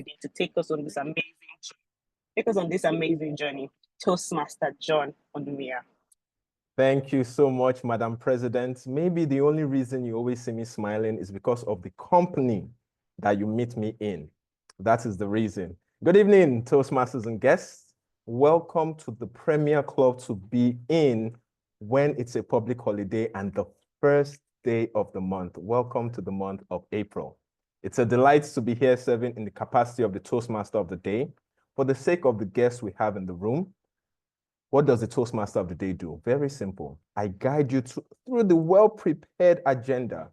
to take us on this amazing journey, Toastmaster John Onuminya. Thank you so much, Madam President. Maybe the only reason you always see me smiling is because of the company that you meet me in. That is the reason. Good evening, Toastmasters and guests. Welcome to the premier club to be in when it's a public holiday and the first day of the month. Welcome to the month of April. It's a delight to be here serving in the capacity of the Toastmaster of the day. For the sake of the guests we have in the room, what does the Toastmaster of the day do? Very simple. I guide you through the well-prepared agenda,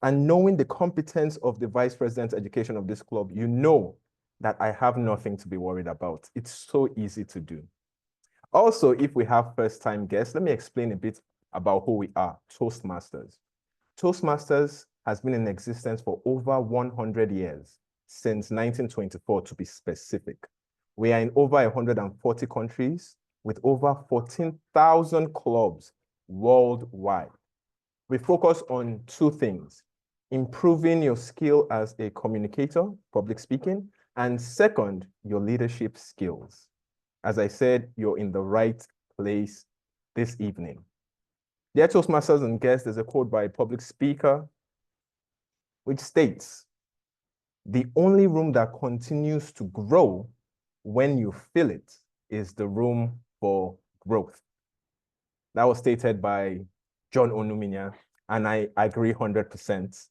and knowing the competence of the Vice President's education of this club, you know that I have nothing to be worried about. It's so easy to do. Also, if we have first-time guests, let me explain a bit about who we are, Toastmasters. Toastmasters has been in existence for over 100 years, since 1924 to be specific. We are in over 140 countries, with over 14,000 clubs worldwide. We focus on two things: improving your skill as a communicator, public speaking, and second, your leadership skills. As I said, you're in the right place this evening. Dear Toastmasters and guests, there's a quote by a public speaker which states, "The only room that continues to grow when you fill it is the room for growth." That was stated by John Onuminya, and I agree 100%.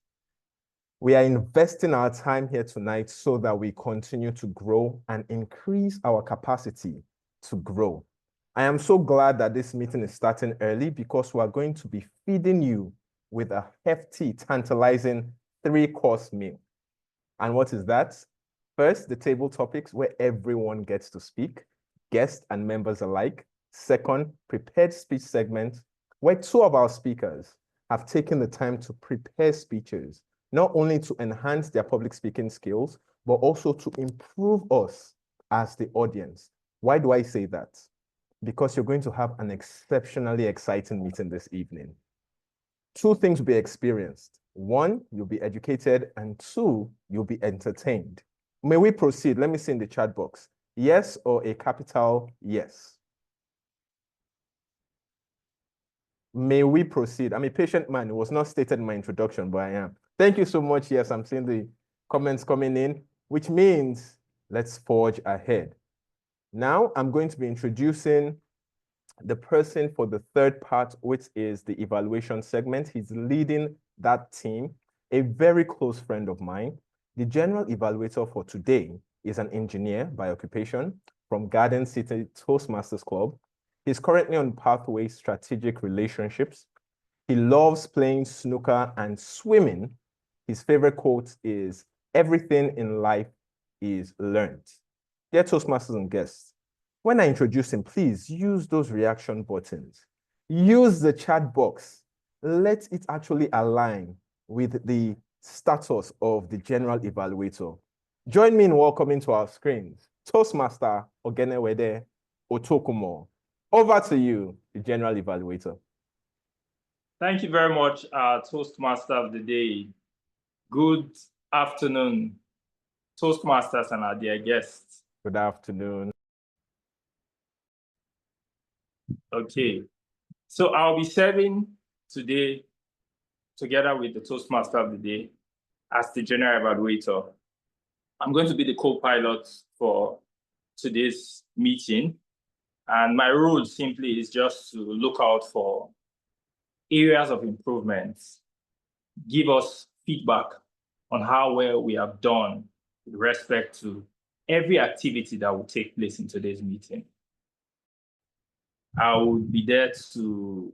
We are investing our time here tonight so that we continue to grow and increase our capacity to grow. I am so glad that this meeting is starting early because we are going to be feeding you with a hefty, tantalizing 3-course meal. And what is that? First, the table topics where everyone gets to speak, guests and members alike. Second, prepared speech segment, where 2 of our speakers have taken the time to prepare speeches, not only to enhance their public speaking skills, but also to improve us as the audience. Why do I say that? Because you're going to have an exceptionally exciting meeting this evening. 2 things will be experienced. 1, you'll be educated, and 2, you'll be entertained. May we proceed? Let me see in the chat box. Yes or a capital yes? May we proceed? I'm a patient man. It was not stated in my introduction, but I am. Thank you so much. Yes, I'm seeing the comments coming in, which means let's forge ahead. Now I'm going to be introducing the person for the third part, which is the evaluation segment. He's leading that team, a very close friend of mine. The general evaluator for today is an engineer by occupation from Garden City Toastmasters Club. He's currently on Pathway Strategic Relationships. He loves playing snooker and swimming. His favorite quote is, "Everything in life is learned." Dear Toastmasters and guests, when I introduce him, please use those reaction buttons. Use the chat box. Let it actually align with the status of the general evaluator. Join me in welcoming to our screens, Toastmaster Oghenewede Otokumor. Over to you, the general evaluator. Thank you very much, Toastmaster of the day. Good afternoon, Toastmasters and our dear guests. Good afternoon. Okay, so I'll be serving today together with the Toastmaster of the day as the general evaluator. I'm going to be the co-pilot for today's meeting. And my role simply is just to look out for areas of improvement, give us feedback on how well we have done with respect to every activity that will take place in today's meeting. I will be there to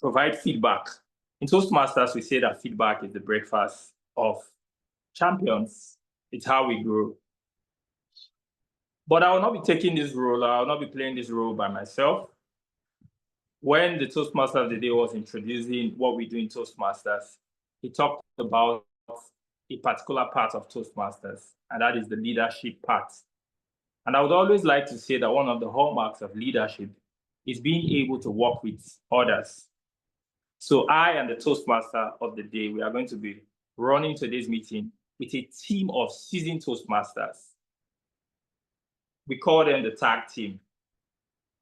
provide feedback. In Toastmasters, we say that feedback is the breakfast of champions. It's how we grow. But I will not be taking this role. I will not be playing this role by myself. When the Toastmaster of the day was introducing what we do in Toastmasters, he talked about a particular part of Toastmasters, and that is the leadership part. And I would always like to say that one of the hallmarks of leadership is being able to work with others. So I and the Toastmaster of the day, we are going to be running today's meeting with a team of seasoned Toastmasters. we call them the tag team.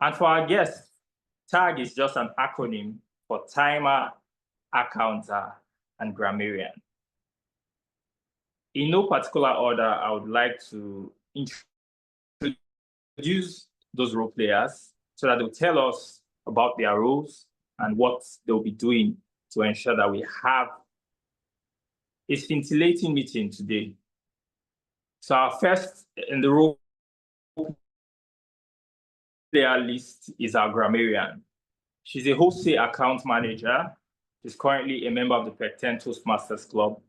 And for our guests, tag is just an acronym for timer, accounter, and grammarian. In no particular order, I would like to introduce those role players so that they'll tell us about their roles and what they'll be doing to ensure that we have a scintillating meeting today. So our first in the role player list is our grammarian. She's a wholesale account manager. She's currently a member of the Pecten Toastmasters Club.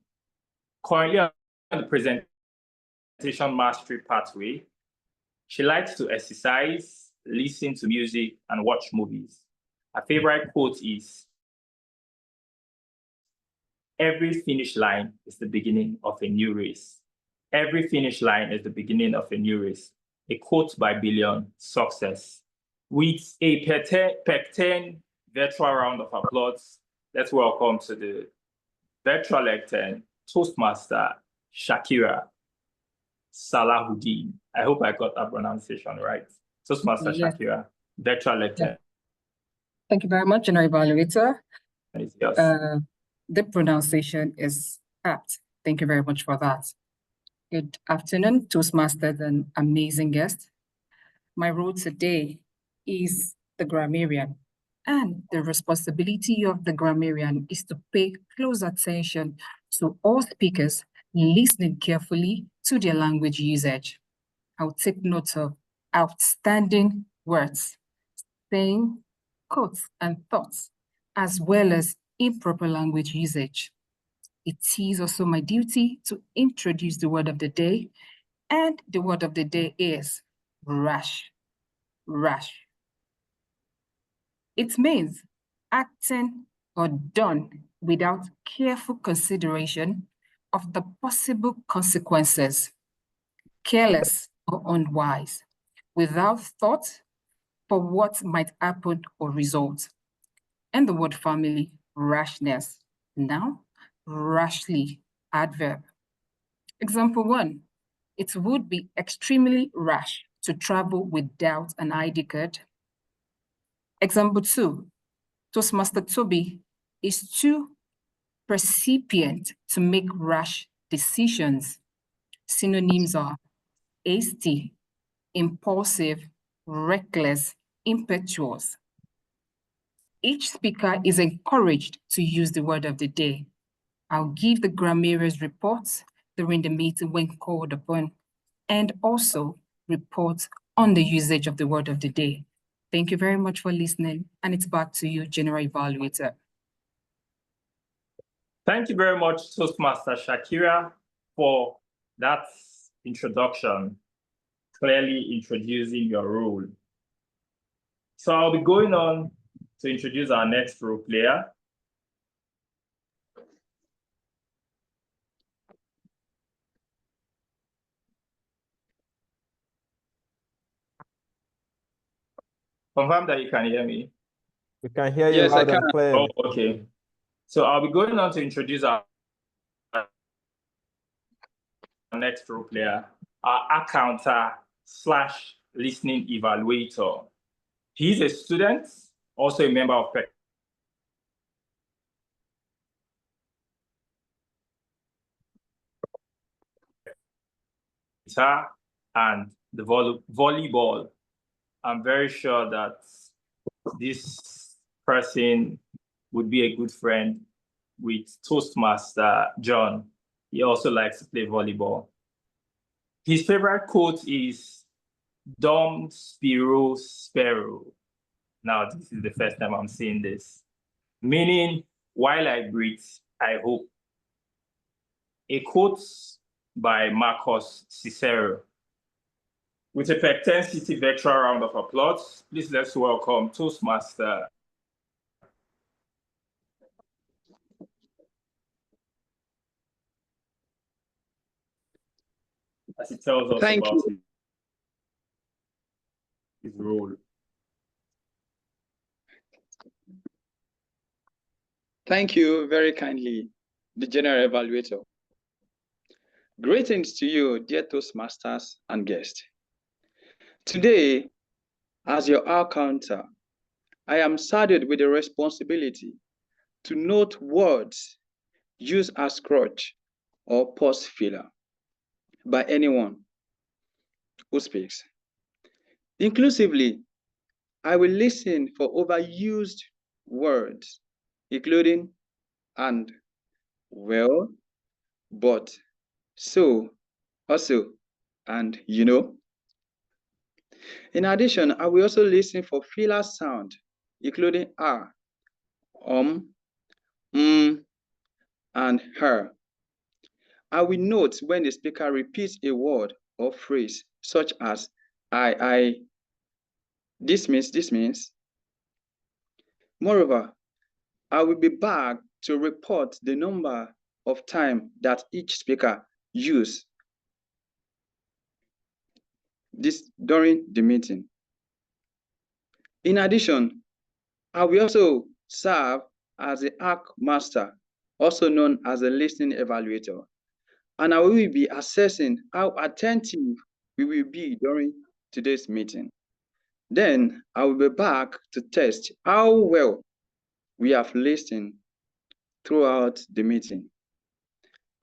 Currently on the presentation mastery pathway. She likes to exercise, listen to music, and watch movies. Her favorite quote is, "Every finish line is the beginning of a new race." Every finish line is the beginning of a new race. A quote by Billion, Success. With a Pecten virtual round of applause, let's welcome to the virtual lectern, Toastmaster Shakira Salahuddin. I hope I got that pronunciation right. Toastmaster Shakira, virtual lectern. Thank you very much, General Evaluator. Yes. The pronunciation is apt. Thank you very much for that. Good afternoon, Toastmasters and amazing guests. My role today is the grammarian, and the responsibility of the grammarian is to pay close attention to all speakers, listening carefully to their language usage. I'll take note of outstanding words, saying, quotes, and thoughts, as well as improper language usage. It is also my duty to introduce the word of the day, and the word of the day is rash. Rash. It means acting or done without careful consideration of the possible consequences, careless or unwise, without thought for what might happen or result. And the word family, rashness. Now, Rashly, adverb. Example 1, it would be extremely rash to travel without an ID card. Example 2, Toastmaster Tobi is too percipient to make rash decisions. Synonyms are hasty, impulsive, reckless, impetuous. Each speaker is encouraged to use the word of the day. I'll give the grammarian's reports during the meeting when called upon, and also report on the usage of the word of the day. Thank you very much for listening, and it's back to you, General Evaluator. Thank you very much, Toastmaster Shakira, for that introduction, clearly introducing your role. So I'll be going on to introduce our next role player. Confirm that you can hear me. We can hear you loud and clear. Oh, okay. So I'll be going on to introduce our next role player, our accounter / listening evaluator. He's a student, also a member of Pecten, and the volleyball. I'm very sure that this person would be a good friend with Toastmaster John. He also likes to play volleyball. His favorite quote is "Dom Spiro Sparrow." Now, this is the first time I'm seeing this. Meaning, while I breathe, I hope. A quote by Marcus Cicero. With a Pecten City virtual round of applause, please let's welcome Toastmaster as he tells us about his role. Thank you very kindly, the General Evaluator. Greetings to you, dear Toastmasters and guests. Today, as your R counter, I am saddled with the responsibility to note words used as crutch or pause filler by anyone who speaks. Inclusively, I will listen for overused words, including and, well, but, so, also, and you know. In addition, I will also listen for filler sound, including and her. I will note when the speaker repeats a word or phrase, such as this means. Moreover, I will be back to report the number of time that each speaker used this during the meeting. In addition, I will also serve as the ARC master, also known as a listening evaluator, and I will be assessing how attentive we will be during today's meeting. Then I will be back to test how well we have listened throughout the meeting.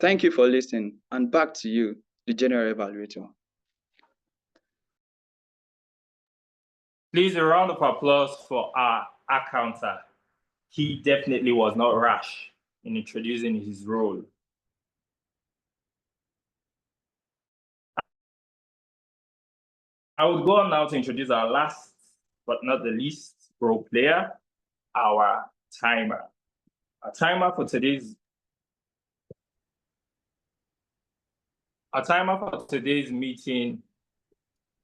Thank you for listening, and back to you, the general evaluator. Please, a round of applause for our counter. He definitely was not rash in introducing his role. I would go on now to introduce our last, but not the least, role player, our timer. Our timer for today's meeting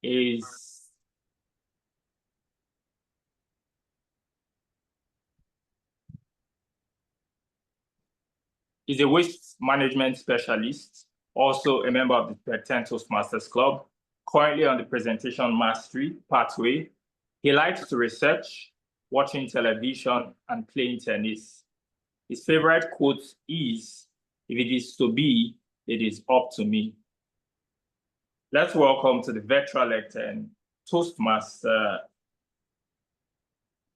is a waste management specialist, also a member of the Pecten Toastmasters Club, currently on the presentation mastery pathway. He likes to research, watching television, and playing tennis. His favorite quote is, "If it is to be, it is up to me." Let's welcome to the virtual lectern, Toastmaster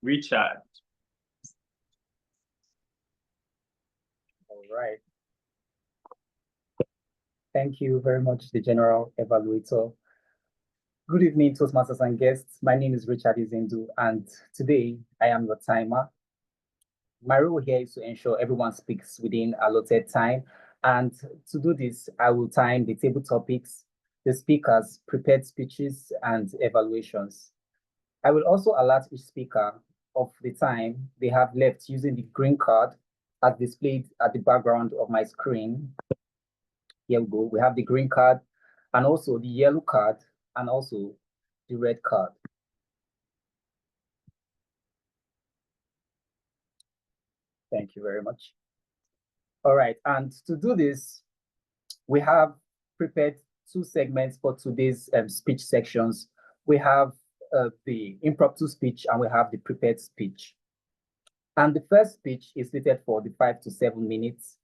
Richard. All right. Thank you very much, the General Evaluator. Good evening, Toastmasters and guests. My name is Richard Izendu, and today I am your timer. My role here is to ensure everyone speaks within allotted time. And to do this, I will time the table topics, the speakers, prepared speeches, and evaluations. I will also alert each speaker of the time they have left using the green card as displayed at the background of my screen. Here we go. We have the green card and also the yellow card and also the red card. Thank you very much. All right, and to do this, we have prepared two segments for today's speech sections. We have the impromptu speech and we have the prepared speech. And the first speech is slated for the 5 to 7 minutes.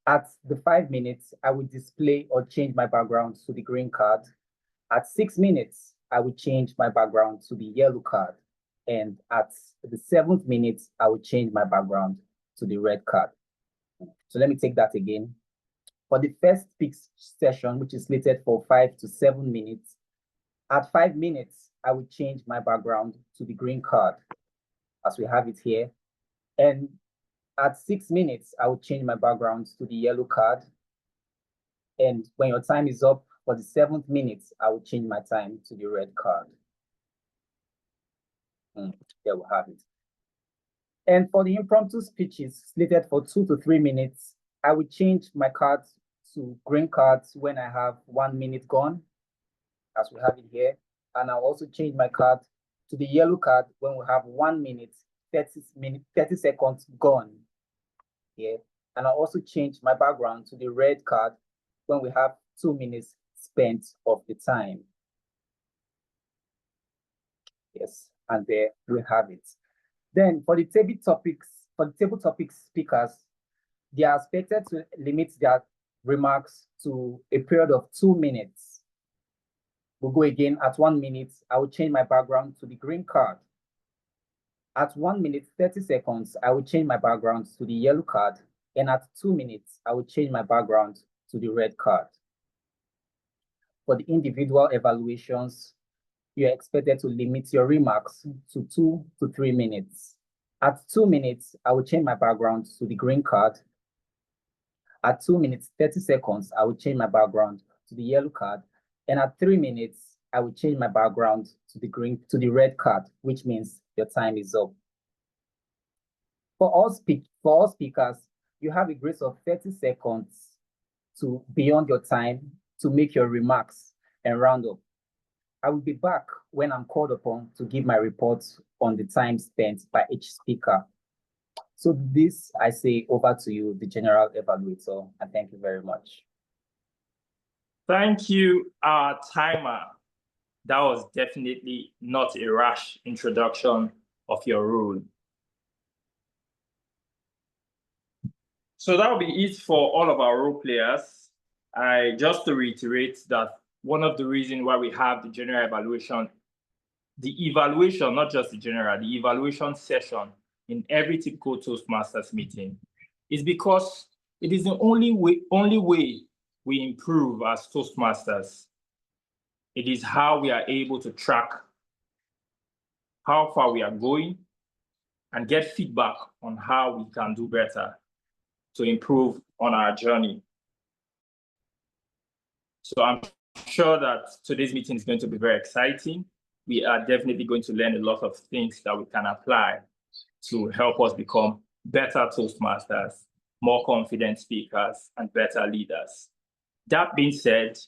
At the 5 minutes, I will display or change my background to the green card. At 6 minutes, I will change my background to the yellow card. And at the 7th minute, I will change my background to the red card. So let me take that again. For the first speech session, which is slated for 5 to 7 minutes, at 5 minutes, I will change my background to the green card, as we have it here. And at 6 minutes, I will change my background to the yellow card. And when your time is up, for the 7th minute, I will change my time to the red card. There we have it. And for the impromptu speeches slated for 2 to 3 minutes, I will change my cards to green cards when I have 1 minute gone, as we have it here. And I'll also change my card to the yellow card when we have 1 minute, 30 seconds gone here. And I'll also change my background to the red card when we have 2 minutes spent of the time. Yes, and there we have it. Then for the table topics speakers, they are expected to limit their remarks to a period of 2 minutes. We'll go again. At 1 minute, I will change my background to the green card. At 1 minute, 30 seconds, I will change my background to the yellow card. And at 2 minutes, I will change my background to the red card. For the individual evaluations, you're expected to limit your remarks to 2 to 3 minutes. At 2 minutes, I will change my background to the green card. At 2 minutes, 30 seconds, I will change my background to the yellow card. And at 3 minutes, I will change my background to the red card, which means your time is up. For all speakers, you have a grace of 30 seconds to beyond your time to make your remarks and round up. I will be back when I'm called upon to give my report on the time spent by each speaker. So this, I say over to you, the general evaluator, and thank you very much. Thank you, our timer. That was definitely not a rash introduction of your role. So that will be it for all of our role players. Just to reiterate that one of the reasons why we have the general evaluation, the evaluation, not just the general, the evaluation session in every typical Toastmasters meeting is because it is the only way we improve as Toastmasters. It is how we are able to track how far we are going and get feedback on how we can do better to improve on our journey. So I'm sure that today's meeting is going to be very exciting. We are definitely going to learn a lot of things that we can apply to help us become better Toastmasters, more confident speakers, and better leaders. That being said,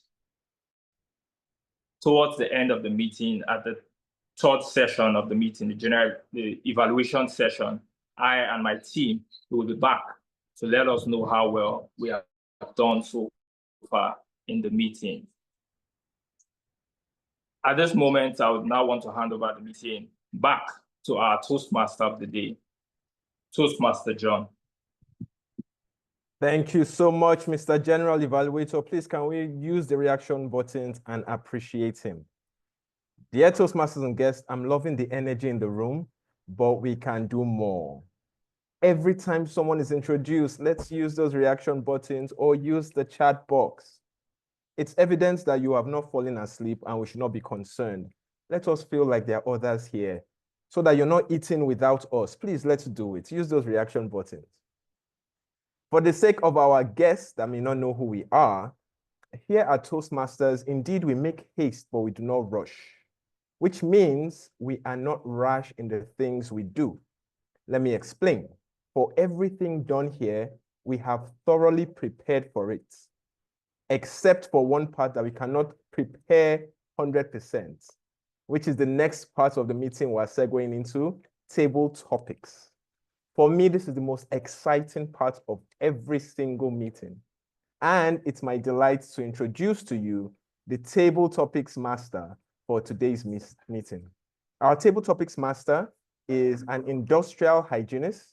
towards the end of the meeting, at the third session of the meeting, the evaluation session, I and my team will be back to let us know how well we have done so far in the meeting. At this moment, I would now want to hand over the meeting back to our Toastmaster of the day, Toastmaster John. Thank you so much, Mr. General Evaluator. Please, can we use the reaction buttons and appreciate him? Dear Toastmasters and guests, I'm loving the energy in the room, but we can do more. Every time someone is introduced, let's use those reaction buttons or use the chat box. It's evidence that you have not fallen asleep and we should not be concerned. Let us feel like there are others here so that you're not eating without us. Please, let's do it. Use those reaction buttons. For the sake of our guests that may not know who we are, here at Toastmasters, indeed, we make haste, but we do not rush, which means we are not rash in the things we do. Let me explain. For everything done here, we have thoroughly prepared for it, except for one part that we cannot prepare 100%, which is the next part of the meeting we're segueing into, table topics. For me, this is the most exciting part of every single meeting. And it's my delight to introduce to you the Table Topics Master for today's meeting. Our Table Topics Master is an industrial hygienist,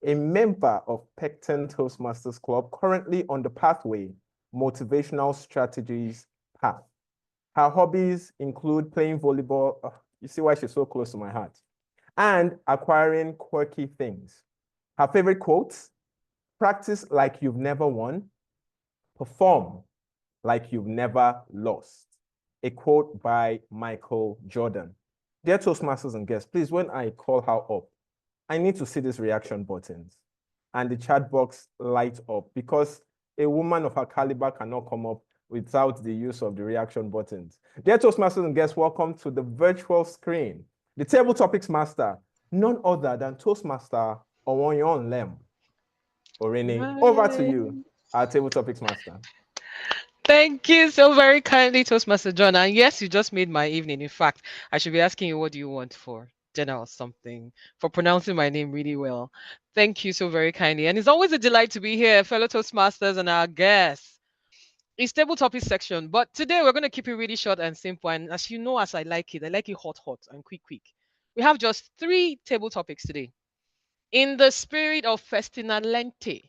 a member of Pecten Toastmasters Club, currently on the pathway Motivational Strategies path. Her hobbies include playing volleyball. Oh, you see why she's so close to my heart. And acquiring quirky things. Her favorite quotes: practice like you've never won, perform like you've never lost. A quote by Michael Jordan. Dear Toastmasters and guests, please, when I call her up, I need to see these reaction buttons and the chat box light up, because a woman of her caliber cannot come up without the use of the reaction buttons. Dear Toastmasters and guests, welcome to the virtual screen. The Table Topics Master, none other than Toastmaster Oghoin-olem. Oruene, over to you, our Table Topics Master. Thank you so very kindly, Toastmaster John. And yes, you just made my evening. In fact, I should be asking you, what do you want for dinner or something, for pronouncing my name really well. Thank you so very kindly. And it's always a delight to be here, fellow Toastmasters and our guests. It's table topics section, but today we're going to keep it really short and simple. And as you know, as I like it hot and quick. We have just 3 table topics today. In the spirit of Festina Lente,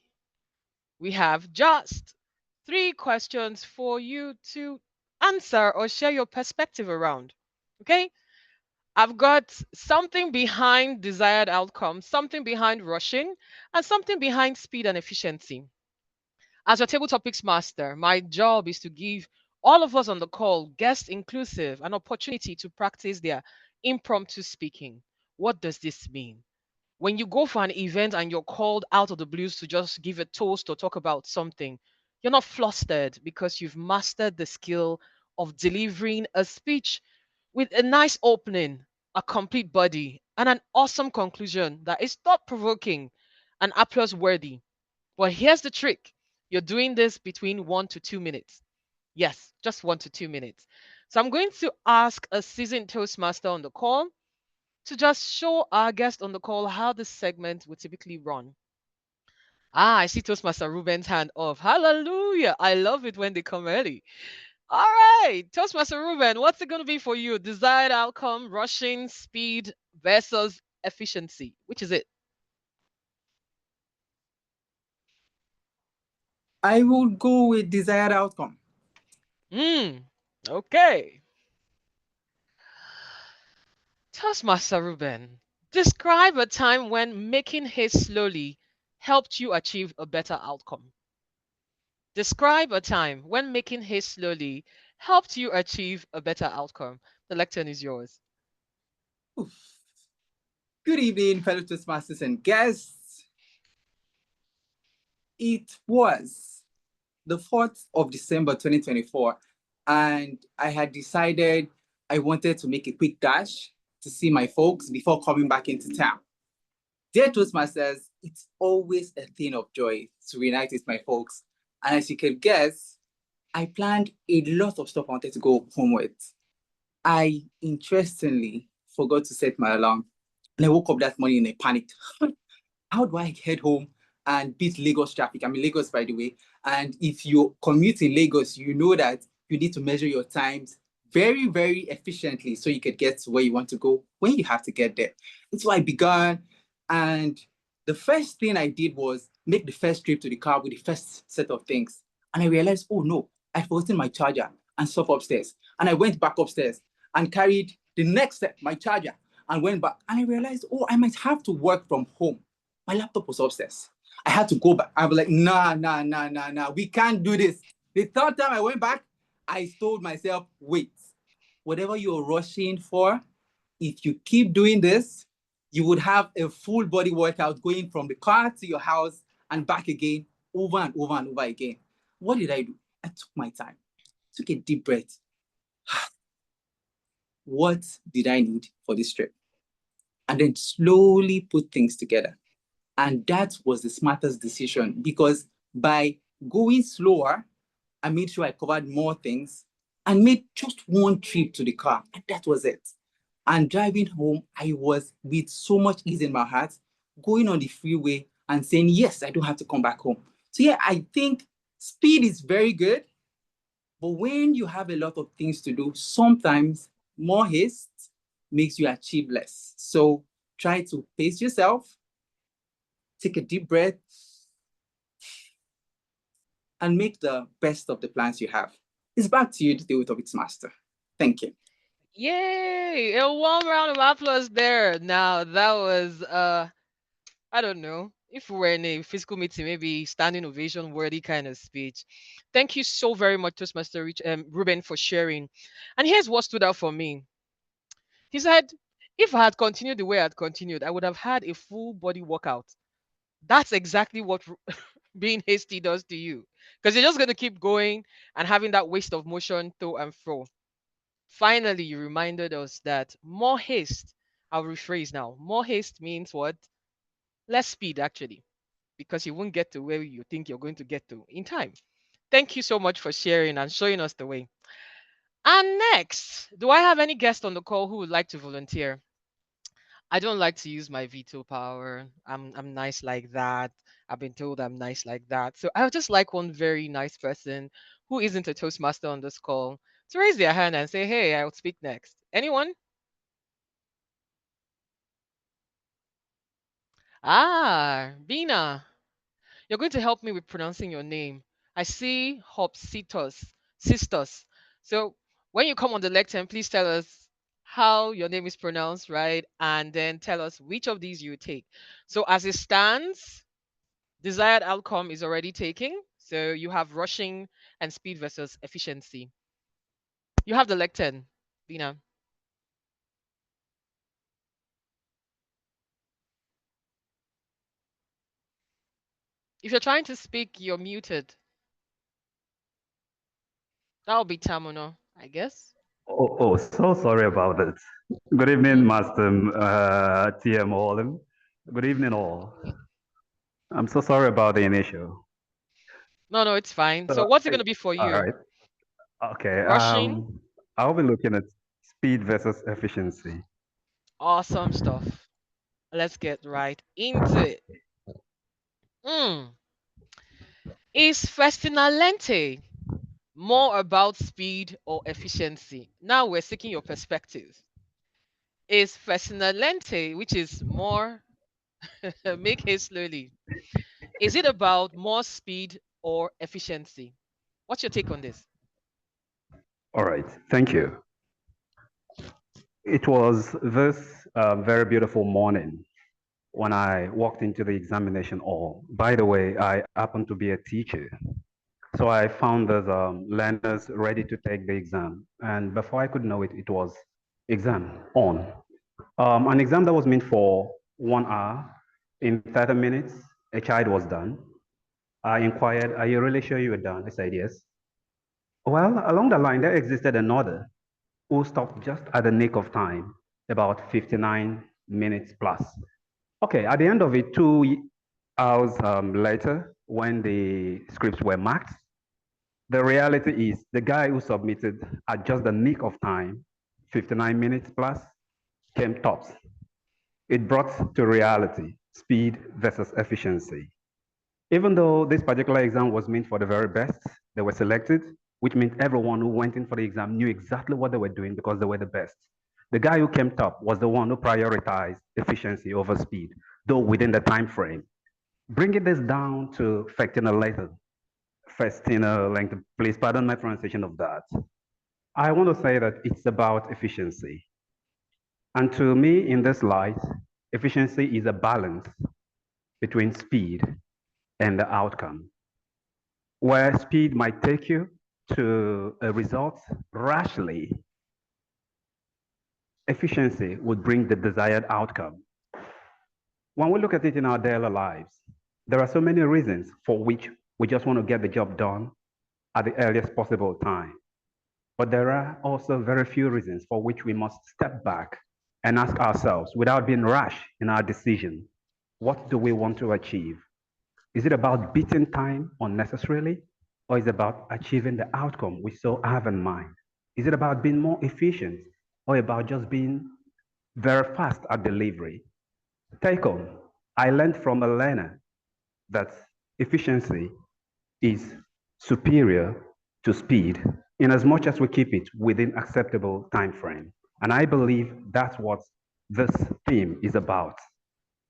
we have just 3 questions for you to answer or share your perspective around. Okay? I've got something behind desired outcome, something behind rushing, and something behind speed and efficiency. As your table topics master, my job is to give all of us on the call, guest inclusive, an opportunity to practice their impromptu speaking. What does this mean? When you go for an event and you're called out of the blues to just give a toast or talk about something, you're not flustered because you've mastered the skill of delivering a speech with a nice opening, a complete body, and an awesome conclusion that is thought provoking and applause worthy. But here's the trick, you're doing this between 1 to 2 minutes. Yes, just 1 to 2 minutes. So I'm going to ask a seasoned Toastmaster on the call to just show our guest on the call how this segment would typically run. Ah, I see Toastmaster Ruben's hand off. Hallelujah. I love it when they come early. All right, Toastmaster Ruben, what's it going to be for you? Desired outcome, rushing, speed versus efficiency. Which is it? I will go with desired outcome. Okay. Toastmaster Ruben, describe a time when making haste slowly helped you achieve a better outcome. Describe a time when making haste slowly helped you achieve a better outcome. The lectern is yours. Oof. Good evening, fellow Toastmasters and guests. It was the 4th of December 2024, and I had decided I wanted to make a quick dash to see my folks before coming back into town. Dear Toastmasters, it's always a thing of joy to reunite with my folks. And as you can guess, I planned a lot of stuff I wanted to go home with. I interestingly forgot to set my alarm. And I woke up that morning in a panic. How do I head home and beat Lagos traffic? I'm in Lagos, by the way. And if you commute in Lagos, you know that you need to measure your times very, very efficiently so you can get to where you want to go when you have to get there. And so I began, and the first thing I did was make the first trip to the car with the first set of things. And I realized, oh no, I'd forgotten my charger and stuff upstairs. And I went back upstairs and carried the next step, my charger, and went back. And I realized, oh, I might have to work from home. My laptop was upstairs. I had to go back. I was like, nah, we can't do this. The third time I went back, I told myself, wait, whatever you're rushing for, if you keep doing this, you would have a full body workout going from the car to your house and back again, over and over and over again. What did I do? I took my time, took a deep breath. What did I need for this trip? And then slowly put things together. And that was the smartest decision, because by going slower, I made sure I covered more things and made just one trip to the car. And that was it. And driving home, I was with so much ease in my heart, going on the freeway and saying, yes, I don't have to come back home. So yeah, I think speed is very good. But when you have a lot of things to do, sometimes more haste makes you achieve less. So try to pace yourself, take a deep breath, and make the best of the plans you have. It's back to you, the Table Topics Master. Thank you. Yay! A warm round of applause there. Now that was I don't know. If we were in a physical meeting, maybe standing ovation worthy kind of speech. Thank you so very much, Toastmaster Ruben, for sharing. And here's what stood out for me. He said, if I had continued the way I'd continued, I would have had a full body workout. That's exactly what being hasty does to you. Because you're just going to keep going and having that waste of motion to and fro. Finally, you reminded us that more haste, I'll rephrase now, more haste means what? Less speed, actually, because you won't get to where you think you're going to get to in time. Thank you so much for sharing and showing us the way. And next, do I have any guest on the call who would like to volunteer? I don't like to use my veto power. I'm nice like that. I've been told I'm nice like that. So I would just like one very nice person who isn't a Toastmaster on this call to raise their hand and say, hey, I'll speak next. Anyone? Ah, Bina. You're going to help me with pronouncing your name. I see Hopsitos, sisters. So when you come on the lectern, please tell us how your name is pronounced, right? And then tell us which of these you take. So as it stands, desired outcome is already taken. So you have rushing and speed versus efficiency. You have the lectern, Bina. If you're trying to speak, you're muted. That'll be Tamuno, I guess. Oh, so sorry about it. Good evening, Master TM Olem. Good evening, all. I'm so sorry about the initial. No, it's fine. So So, what's it going to be for all you? right. Okay. Rushing. I'll be looking at speed versus efficiency. Awesome stuff. Let's get right into it. Is Festina Lente more about speed or efficiency? Now we're seeking your perspective. Is Festina Lente, which is more, make haste slowly, is it about more speed or efficiency? What's your take on this? All right. Thank you. It was this very beautiful morning when I walked into the examination hall. By the way, I happen to be a teacher. So I found those learners ready to take the exam. And before I could know it, it was exam on. An exam that was meant for 1 hour. In 30 minutes, a child was done. I inquired, are you really sure you were done? I said, yes. Well, along the line, there existed another who stopped just at the nick of time, about 59 minutes plus. Okay, at the end of it, 2 hours later, when the scripts were marked, the reality is the guy who submitted at just the nick of time, 59 minutes plus, came tops. It brought to reality speed versus efficiency. Even though this particular exam was meant for the very best, they were selected, which means everyone who went in for the exam knew exactly what they were doing because they were the best. The guy who came top was the one who prioritized efficiency over speed, though within the time frame. Bringing this down to Festina Lente, please pardon my pronunciation of that. I want to say that it's about efficiency. And to me, in this light, efficiency is a balance between speed and the outcome. Where speed might take you to a result rashly, efficiency would bring the desired outcome. When we look at it in our daily lives, there are so many reasons for which we just want to get the job done at the earliest possible time. But there are also very few reasons for which we must step back and ask ourselves, without being rash in our decision, what do we want to achieve? Is it about beating time unnecessarily, or is it about achieving the outcome we so have in mind? Is it about being more efficient, or about just being very fast at delivery? Take home, I learned from a learner that efficiency is superior to speed in as much as we keep it within acceptable time frame. And I believe that's what this theme is about,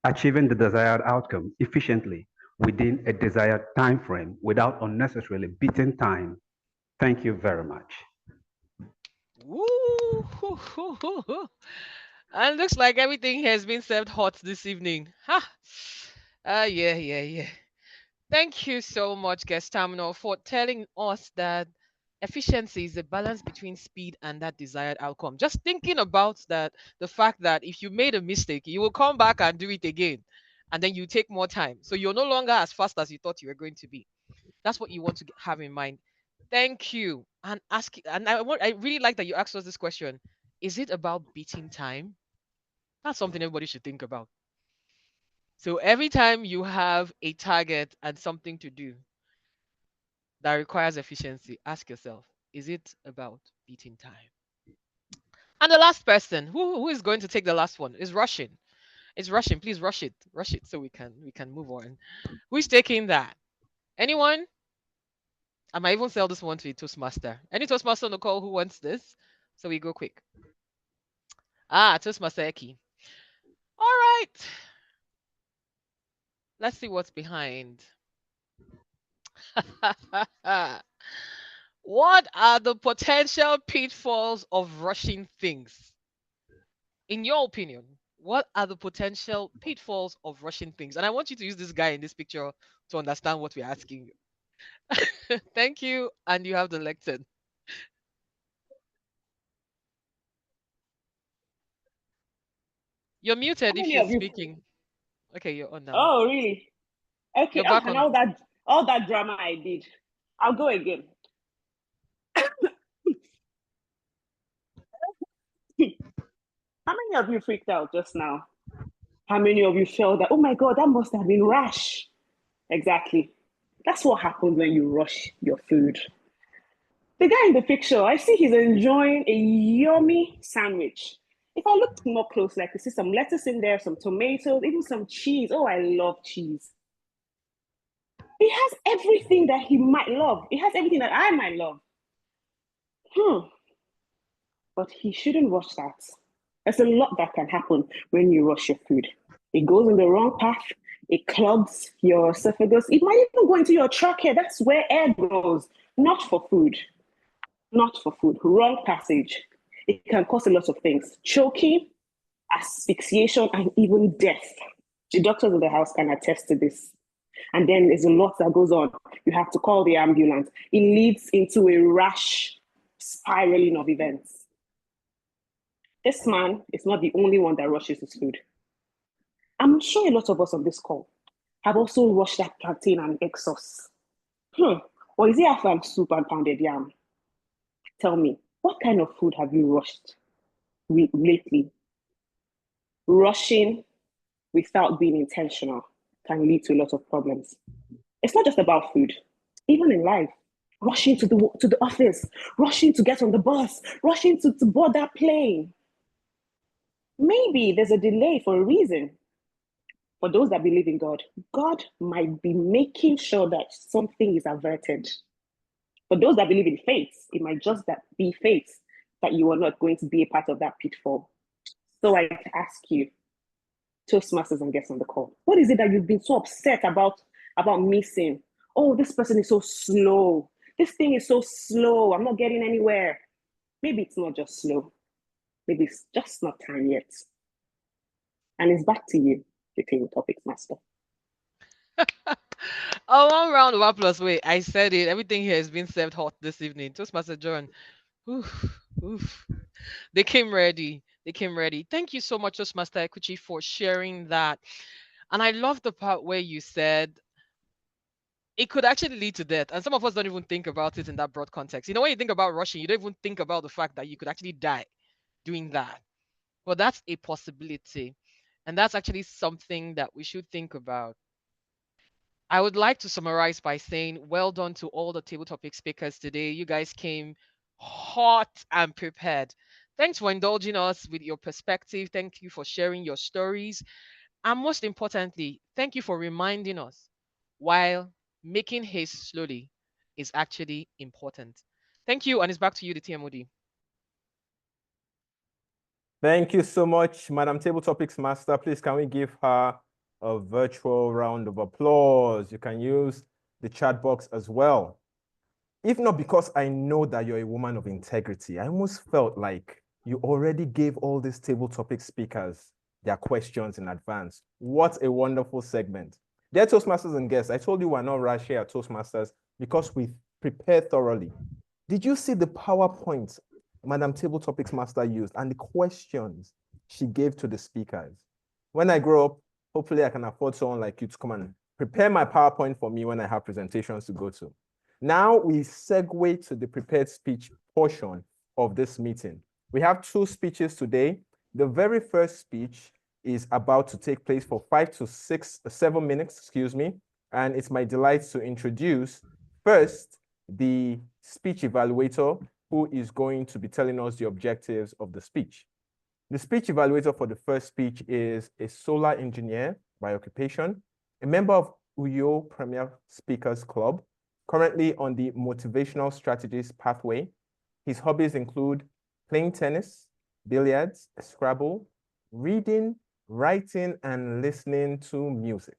achieving the desired outcome efficiently within a desired time frame without unnecessarily beating time. Thank you very much. Woo! And looks like everything has been served hot this evening. Ha! Yeah. Thank you so much, Guest Terminal, for telling us that efficiency is a balance between speed and that desired outcome. Just thinking about that, the fact that if you made a mistake, you will come back and do it again, and then you take more time. So you're no longer as fast as you thought you were going to be. That's what you want to have in mind. Thank you. And I really like that you asked us this question. Is it about beating time? That's something everybody should think about. So every time you have a target and something to do that requires efficiency, ask yourself, is it about beating time? And the last person, who is going to take the last one, is rushing. It's rushing. Please rush it. Rush it so we can move on. Who's taking that? Anyone? I might even sell this one to a Toastmaster. Any Toastmaster on the call who wants this? So we go quick. Toastmaster Eki. All right. Let's see what's behind. What are the potential pitfalls of rushing things? In your opinion, what are the potential pitfalls of rushing things? And I want you to use this guy in this picture to understand what we're asking you. Thank you, and you have the lecture. You're How muted if many you're of you? speaking. Okay, you're on now. Oh, really? Okay. You're Oh, back and on. all that drama I did. I'll go again. How many of you freaked out just now? How many of you felt that, oh my God, that must have been rash? Exactly. That's what happens when you rush your food. The guy in the picture, I see he's enjoying a yummy sandwich. If I look more closely, I can see some lettuce in there, some tomatoes, even some cheese. Oh, I love cheese. He has everything that he might love. He has everything that I might love. But he shouldn't rush that. There's a lot that can happen when you rush your food. It goes in the wrong path. It clogs your esophagus. It might even go into your trachea. That's where air goes. Not for food. Not for food. Wrong passage. It can cause a lot of things. Choking, asphyxiation, and even death. The doctors in the house can attest to this. And then there's a lot that goes on. You have to call the ambulance. It leads into a rash spiraling of events. This man is not the only one that rushes his food. I'm sure a lot of us on this call have also rushed that plantain and egg sauce. Or is it afam soup and pounded yam? Tell me, what kind of food have you rushed lately? Rushing without being intentional can lead to a lot of problems. It's not just about food, even in life. Rushing to the office, rushing to get on the bus, rushing to board that plane. Maybe there's a delay for a reason. For those that believe in God, God might be making sure that something is averted. For those that believe in faith, it might just be faith that you are not going to be a part of that pitfall. So I ask you, Toastmasters and guests on the call, what is it that you've been so upset about missing? Oh, this person is so slow. This thing is so slow. I'm not getting anywhere. Maybe it's not just slow. Maybe it's just not time yet. And it's back to you, the table topics master. Oh, one round of applause. Wait, I said it. Everything here has been served hot this evening. Toastmaster John. Oof, oof. They came ready. They came ready. Thank you so much, Toastmaster Ekwuchi, for sharing that. And I love the part where you said it could actually lead to death. And some of us don't even think about it in that broad context. You know, when you think about rushing, you don't even think about the fact that you could actually die doing that. Well, that's a possibility. And that's actually something that we should think about. I would like to summarize by saying, well done to all the table topic speakers today. You guys came hot and prepared. Thanks for indulging us with your perspective. Thank you for sharing your stories. And most importantly, thank you for reminding us while making haste slowly is actually important. Thank you. And it's back to you, the TMOD. Thank you so much, Madam Table Topics Master. Please, can we give her a virtual round of applause? You can use the chat box as well. If not because I know that you're a woman of integrity, I almost felt like you already gave all these table topic speakers their questions in advance. What a wonderful segment. Dear Toastmasters and guests, I told you we're not rash here at Toastmasters because we prepared thoroughly. Did you see the PowerPoint Madam Table Topics Master used and the questions she gave to the speakers? When I grow up, hopefully I can afford someone like you to come and prepare my PowerPoint for me when I have presentations to go to. Now we segue to the prepared speech portion of this meeting. We have two speeches today. The very first speech is about to take place for 7 minutes, and it's my delight to introduce first the speech evaluator, who is going to be telling us the objectives of the speech. The speech evaluator for the first speech is a solar engineer by occupation, a member of UYO Premier Speakers Club, currently on the motivational strategies pathway. His hobbies include playing tennis, billiards, Scrabble, reading, writing, and listening to music.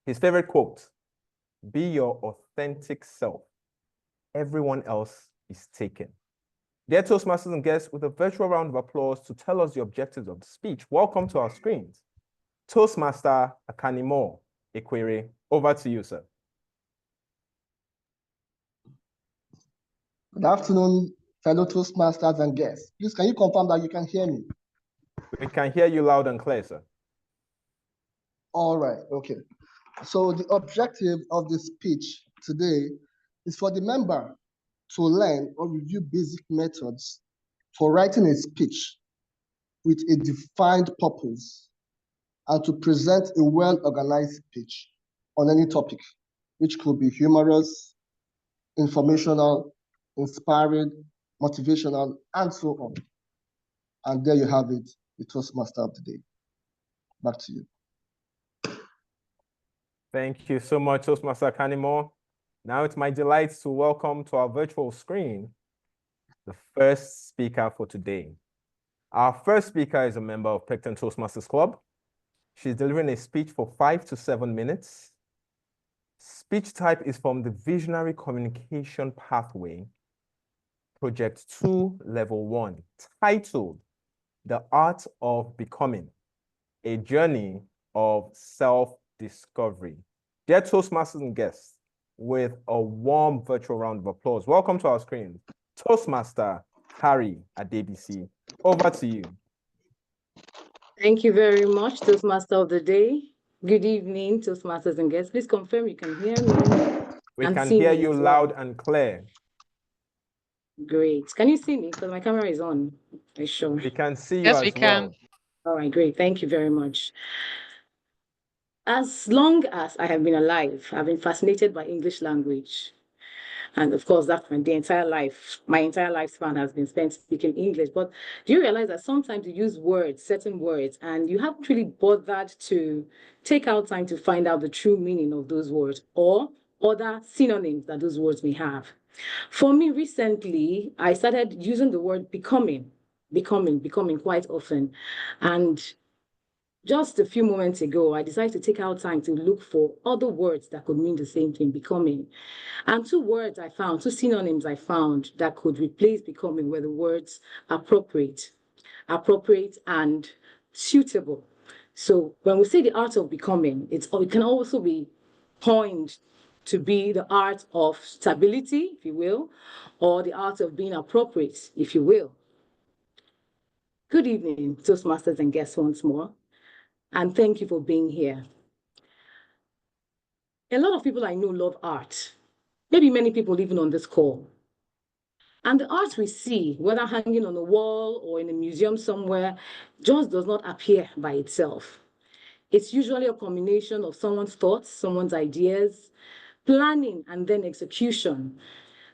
His favorite quote, "Be your authentic self." everyone else is taken. Dear Toastmasters and guests, with a virtual round of applause to tell us the objectives of the speech, welcome to our screens. Toastmaster Akan-imoh, Ekwuchi, over to you, sir. Good afternoon, fellow Toastmasters and guests. Please, can you confirm that you can hear me? We can hear you loud and clear, sir. All right, okay. So the objective of the speech today is for the member to learn or review basic methods for writing a speech with a defined purpose and to present a well-organized speech on any topic, which could be humorous, informational, inspiring, motivational, and so on. And there you have it, the Toastmaster of the day. Back to you. Thank you so much, Toastmaster Akan-imoh. Now it's my delight to welcome to our virtual screen the first speaker for today. Our first speaker is a member of Pecten Toastmasters Club. She's delivering a speech for 5 to 7 minutes. Speech type is from the Visionary Communication Pathway, Project 2, Level 1, titled The Art of Becoming, a Journey of Self-Discovery. Dear Toastmasters and guests, with a warm virtual round of applause, welcome to our screen, Toastmaster Tari Adebisi. Over to you. Thank you very much, Toastmaster of the day. Good evening, Toastmasters and guests. Please confirm you can hear me. We can hear you loud and clear. Great. Can you see me? Because my camera is on. Are you sure? We can see you Yes, as we can. All right, great. Thank you very much. As long as I have been alive, I've been fascinated by English language. And of course, that's my entire life. My entire lifespan has been spent speaking English. But do you realize that sometimes you use words, certain words, and you haven't really bothered to take out time to find out the true meaning of those words or other synonyms that those words may have? For me, recently, I started using the word becoming quite often. And just a few moments ago, I decided to take out time to look for other words that could mean the same thing, becoming. And two synonyms I found that could replace becoming were the words appropriate and suitable. So when we say the art of becoming, it can also be coined to be the art of stability, if you will, or the art of being appropriate, if you will. Good evening, Toastmasters and guests once more. And thank you for being here. A lot of people I know love art. Maybe many people even on this call. And the art we see, whether hanging on a wall or in a museum somewhere, just does not appear by itself. It's usually a combination of someone's thoughts, someone's ideas, planning, and then execution.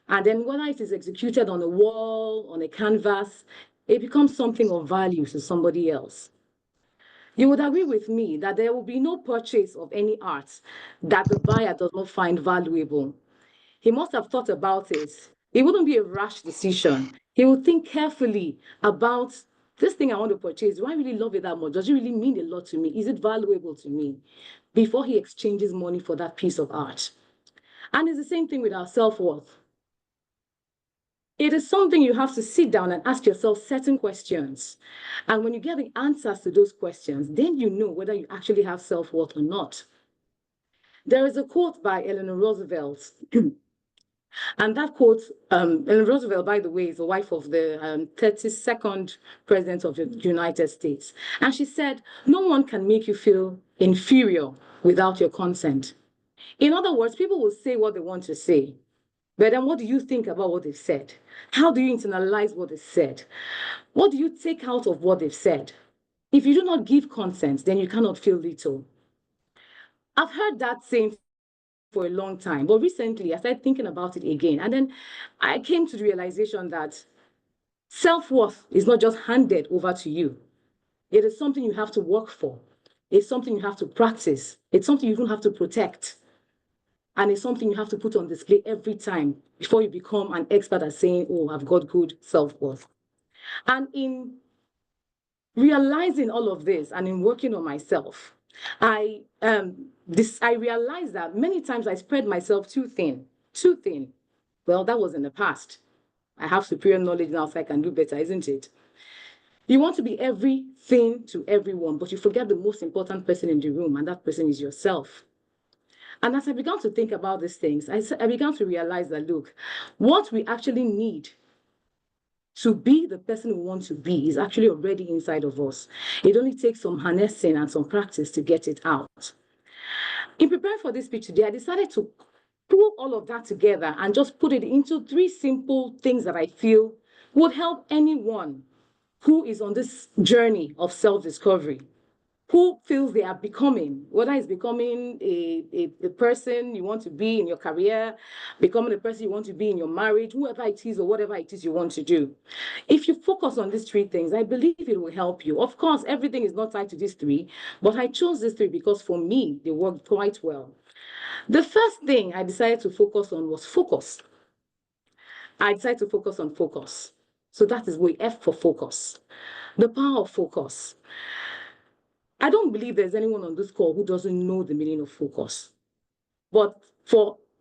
And then whether it is executed on a wall, on a canvas, it becomes something of value to somebody else. You would agree with me that there will be no purchase of any art that the buyer does not find valuable. He must have thought about it. It wouldn't be a rash decision. He would think carefully about this thing I want to purchase. Do I really love it that much? Does it really mean a lot to me? Is it valuable to me? Before he exchanges money for that piece of art. And it's the same thing with our self-worth. It is something you have to sit down and ask yourself certain questions. And when you get the answers to those questions, then you know whether you actually have self-worth or not. There is a quote by Eleanor Roosevelt. And that quote, Eleanor Roosevelt, by the way, is the wife of the 32nd president of the United States. And she said, no one can make you feel inferior without your consent. In other words, people will say what they want to say. But then what do you think about what they've said? How do you internalize what they've said? What do you take out of what they've said? If you do not give consent, then you cannot feel little. I've heard that saying for a long time, but recently I started thinking about it again. And then I came to the realization that self-worth is not just handed over to you. It is something you have to work for. It's something you have to practice. It's something you don't have to protect. And it's something you have to put on display every time before you become an expert at saying, oh, I've got good self-worth. And in realizing all of this and in working on myself, I realized that many times I spread myself too thin Well, that was in the past. I have superior knowledge now, so I can do better, isn't it? You want to be everything to everyone, but you forget the most important person in the room, and that person is yourself. And as I began to think about these things, I began to realize that, look, what we actually need to be the person we want to be is actually already inside of us. It only takes some harnessing and some practice to get it out. In preparing for this speech today, I decided to pull all of that together and just put it into 3 simple things that I feel would help anyone who is on this journey of self-discovery, who feels they are becoming, whether it's becoming a person you want to be in your career, becoming the person you want to be in your marriage, whoever it is or whatever it is you want to do. If you focus on these 3 things, I believe it will help you. Of course, everything is not tied to these 3, but I chose these 3 because for me, they worked quite well. The first thing I decided to focus on was focus. I decided to focus on focus. So that is way F for focus. The power of focus. I don't believe there's anyone on this call who doesn't know the meaning of focus. But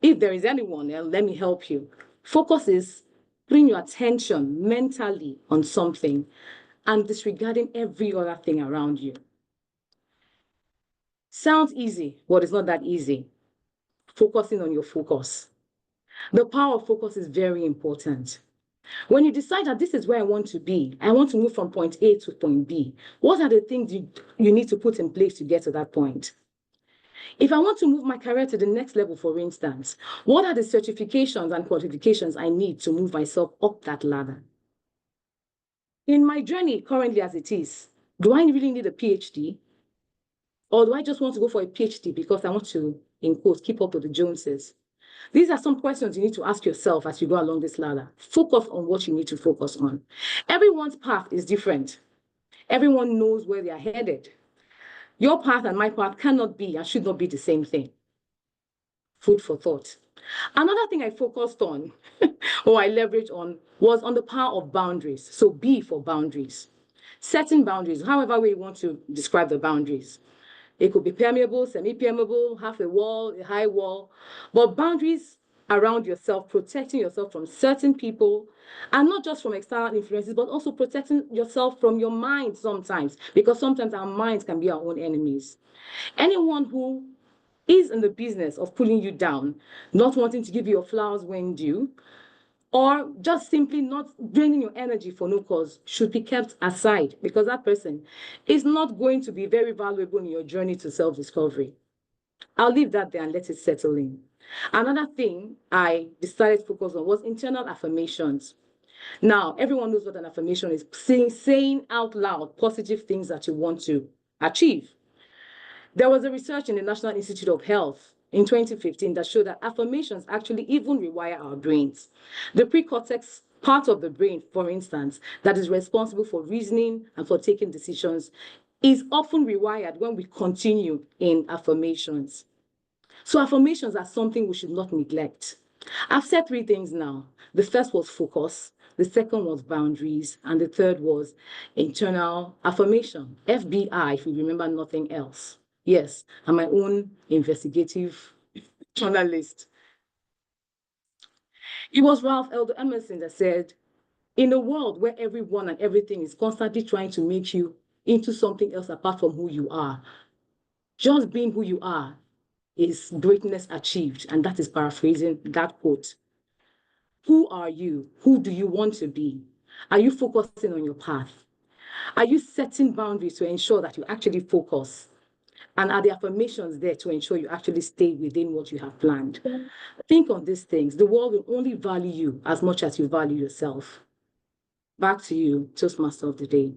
if there is anyone, let me help you. Focus is putting your attention mentally on something and disregarding every other thing around you. Sounds easy, but it's not that easy. Focusing on your focus. The power of focus is very important. When you decide that this is where I want to be, I want to move from point A to point B, what are the things you need to put in place to get to that point? If I want to move my career to the next level, for instance, what are the certifications and qualifications I need to move myself up that ladder? In my journey currently as it is, do I really need a PhD? Or do I just want to go for a PhD because I want to, in quotes, keep up with the Joneses? These are some questions you need to ask yourself as you go along this ladder. Focus on what you need to focus on. Everyone's path is different. Everyone knows where they are headed. Your path and my path cannot be and should not be the same thing. Food for thought. Another thing I focused on, or I leveraged on, was on the power of boundaries. So B for boundaries. Setting boundaries, however way you want to describe the boundaries. It could be permeable, semi-permeable, half a wall, a high wall, but boundaries around yourself, protecting yourself from certain people, and not just from external influences, but also protecting yourself from your mind sometimes, because sometimes our minds can be our own enemies. Anyone who is in the business of pulling you down, not wanting to give you your flowers when due, or just simply not draining your energy for no cause should be kept aside, because that person is not going to be very valuable in your journey to self-discovery. I'll leave that there and let it settle in. Another thing I decided to focus on was internal affirmations. Now, everyone knows what an affirmation is, saying out loud positive things that you want to achieve. There was a research in the National Institute of Health in 2015 that showed that affirmations actually even rewire our brains. The precortex part of the brain, for instance, that is responsible for reasoning and for taking decisions, is often rewired when we continue in affirmations. So affirmations are something we should not neglect. I've said 3 things now. The first was focus, the second was boundaries, and the third was internal affirmation, FBI, if you remember nothing else. Yes, I'm my own investigative journalist. It was Ralph Waldo Emerson that said, in a world where everyone and everything is constantly trying to make you into something else apart from who you are, just being who you are is greatness achieved. And that is paraphrasing that quote. Who are you? Who do you want to be? Are you focusing on your path? Are you setting boundaries to ensure that you actually focus? And are the affirmations there to ensure you actually stay within what you have planned? Think on these things. The world will only value you as much as you value yourself. Back to you, Toastmaster of the day.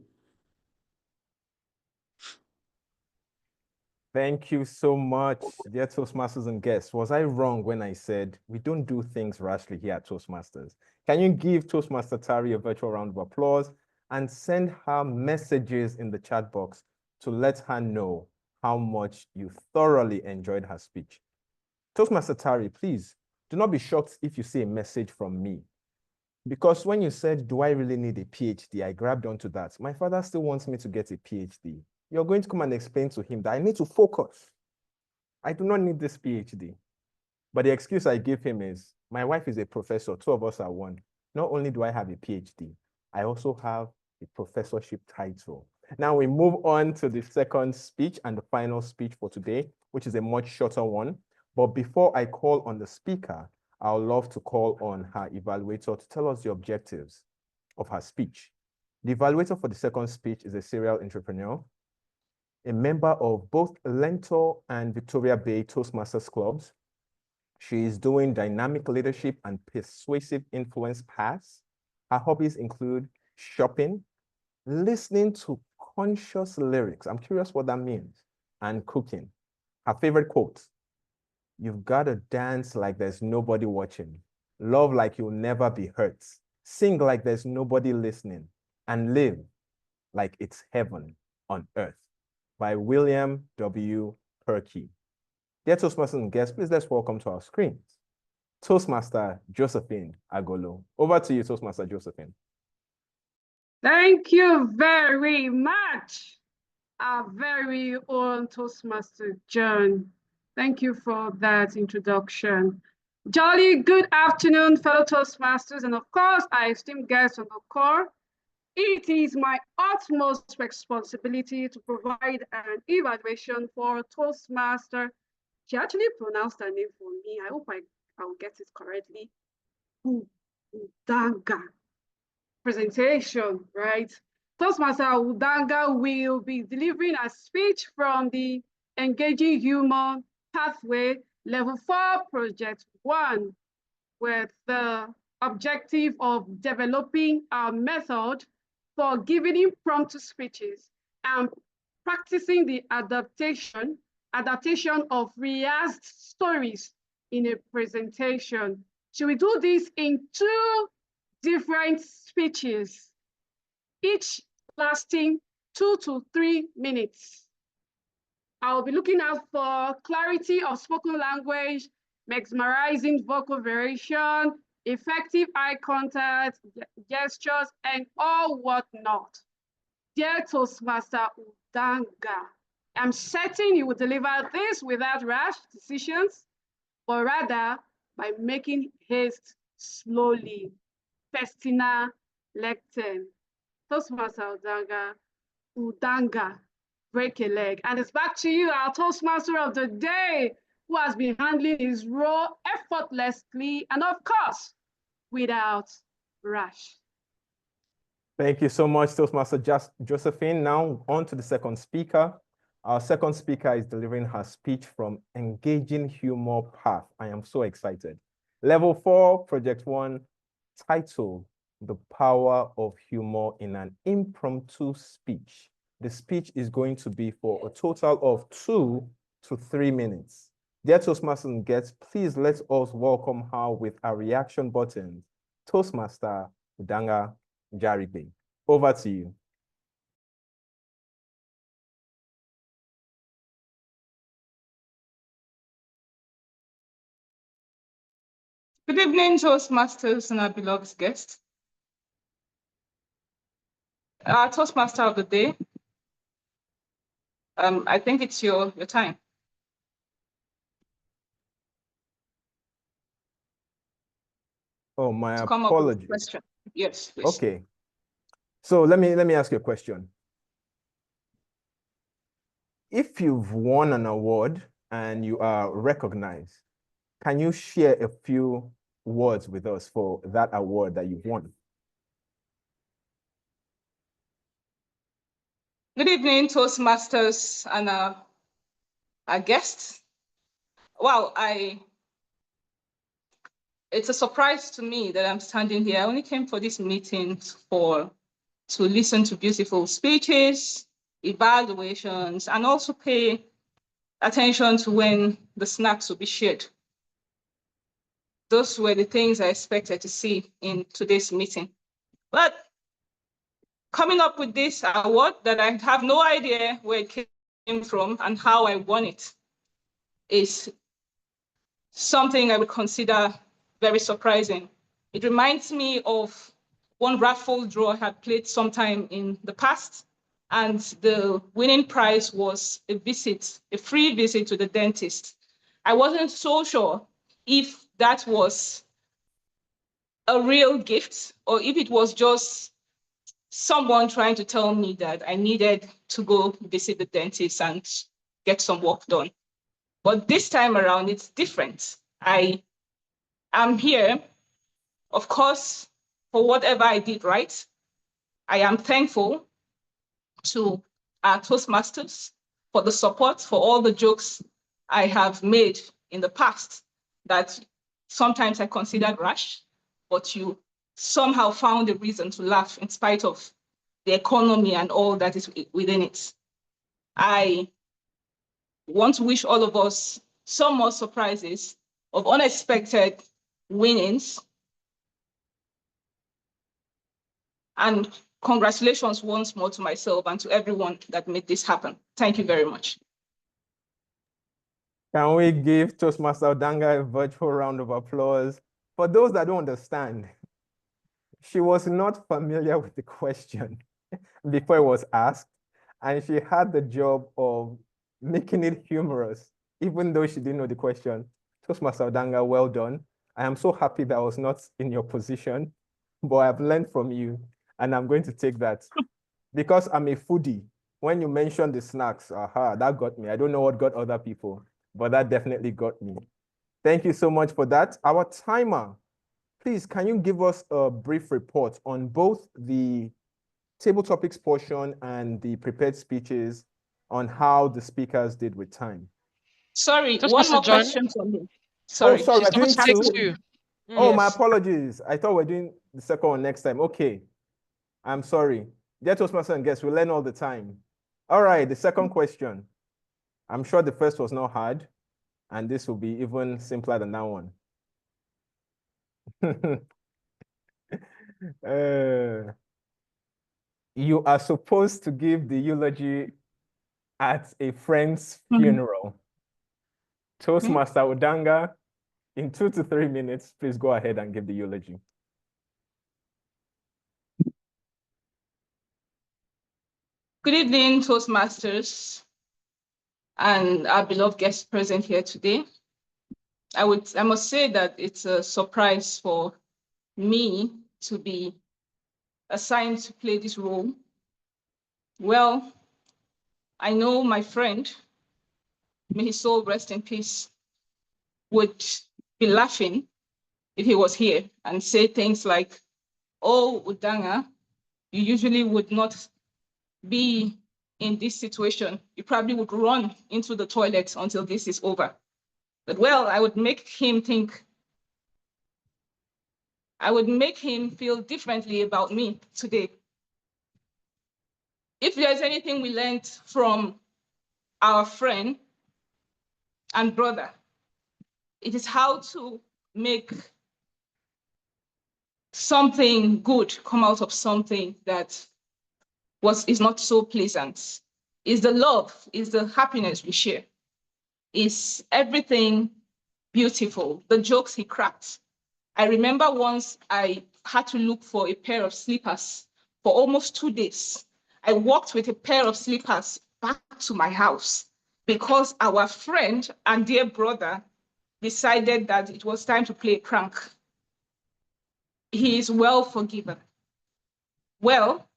Thank you so much, dear Toastmasters and guests. Was I wrong when I said we don't do things rashly here at Toastmasters? Can you give Toastmaster Tari a virtual round of applause and send her messages in the chat box to let her know how much you thoroughly enjoyed her speech? Toastmaster Tari, please do not be shocked if you see a message from me. Because when you said, do I really need a PhD? I grabbed onto that. My father still wants me to get a PhD. You're going to come and explain to him that I need to focus. I do not need this PhD. But the excuse I give him is, My wife is a professor. Two of us are one. Not only do I have a PhD, I also have a professorship title. Now we move on to the second speech and the final speech for today, which is a much shorter one. But before I call on the speaker, I would love to call on her evaluator to tell us the objectives of her speech. The evaluator for the second speech is a serial entrepreneur, a member of both Lento and Victoria Bay Toastmasters clubs. She is doing dynamic leadership and persuasive influence paths. Her hobbies include shopping, listening to conscious lyrics. I'm curious what that means. And cooking. Her favorite quote: "You've got to dance like there's nobody watching, love like you'll never be hurt, sing like there's nobody listening, and live like it's heaven on earth," by William W. Perky. Dear Toastmasters and guests, please let's welcome to our screens Toastmaster Josephine Agolo. Over to you, Toastmaster Josephine. Thank you very much, our very own Toastmaster John. Thank you for that introduction. Jolly good afternoon, fellow Toastmasters, and of course, our esteemed guests on the call. It is my utmost responsibility to provide an evaluation for Toastmaster. She actually pronounced her name for me. I hope I'll get it correctly. Udanga. Presentation, right? Toastmaster Udanga will be delivering a speech from the Engaging Humour Pathway Level 4 Project 1 with the objective of developing a method for giving impromptu speeches and practicing the adaptation of rehearsed stories in a presentation. So we do this in 2 different speeches, each lasting 2 to 3 minutes. I'll be looking out for clarity of spoken language, mesmerizing vocal variation, effective eye contact, gestures, and all whatnot. Dear Toastmaster Udanga, I'm certain you will deliver this without rash decisions, but rather by making haste slowly. Festina Lente. Toastmaster Udanga, break a leg. And it's back to you, our Toastmaster of the day, who has been handling his role effortlessly and, of course, without rash. Thank you so much, Toastmaster Josephine. Now on to the second speaker. Our second speaker is delivering her speech from Engaging Humour Path. I am so excited. Level 4, Project 1, titled "The Power of Humor in an Impromptu Speech." The speech is going to be for a total of 2 to 3 minutes. Dear Toastmasters and guests, please let us welcome her with our reaction buttons, Toastmaster Udanga Jarigbe. Over to you. Good evening, Toastmasters and our beloved guests. Our Toastmaster of the day, I think it's your time. Oh, my to come up with a apologies. question. Yes, please. Okay. So let me ask you a question. If you've won an award and you are recognized, can you share a few words with us for that award that you've won? Good evening, Toastmasters and our guests. Wow, it's a surprise to me that I'm standing here. I only came for this meeting to listen to beautiful speeches, evaluations, and also pay attention to when the snacks will be shared. Those were the things I expected to see in today's meeting. But coming up with this award that I have no idea where it came from and how I won it is something I would consider very surprising. It reminds me of one raffle draw I had played sometime in the past, and the winning prize was a free visit to the dentist. I wasn't so sure if that was a real gift or if it was just someone trying to tell me that I needed to go visit the dentist and get some work done. But this time around, it's different. I am here, of course, for whatever I did right. I am thankful to our Toastmasters for the support, for all the jokes I have made in the past that sometimes I considered rash, but you somehow found a reason to laugh in spite of the economy and all that is within it. I want to wish all of us some more surprises of unexpected winnings. And congratulations once more to myself and to everyone that made this happen. Thank you very much. Can we give Toastmaster Udanga a virtual round of applause? For those that don't understand, she was not familiar with the question before it was asked, and she had the job of making it humorous, even though she didn't know the question. Toastmaster Udanga, well done. I am so happy that I was not in your position, but I've learned from you, and I'm going to take that. Because I'm a foodie, when you mentioned the snacks, that got me. I don't know what got other people, but that definitely got me. Thank you so much for that. Our timer, please, can you give us a brief report on both the table topics portion and the prepared speeches on how the speakers did with time? Sorry, Just one Mr. more John. question from me. Sorry, Oh, sorry, we're doing Take two? two. Oh, my Yes. apologies. I thought we're doing the second one next time. Okay, I'm sorry. Dear Toastmaster and guests, we learn all the time. All right, the second question. I'm sure the first was not hard, and this will be even simpler than that one. You are supposed to give the eulogy at a friend's funeral. Toastmaster Udanga, in 2 to 3 minutes, please go ahead and give the eulogy. Good evening, Toastmasters and our beloved guests present here today. I must say that it's a surprise for me to be assigned to play this role. Well, I know my friend, may his soul rest in peace, would be laughing if he was here and say things like, oh, Udanga, you usually would not be in this situation. You probably would run into the toilet until this is over. But well, I would make him think, I would make him feel differently about me today. If there's anything we learned from our friend and brother, it is how to make something good come out of something that is not so pleasant. Is the love, is the happiness we share. Is everything beautiful, the jokes he cracked. I remember once I had to look for a pair of slippers for almost 2 days. I walked with a pair of slippers back to my house because our friend and dear brother decided that it was time to play a prank. He is well forgiven. Well,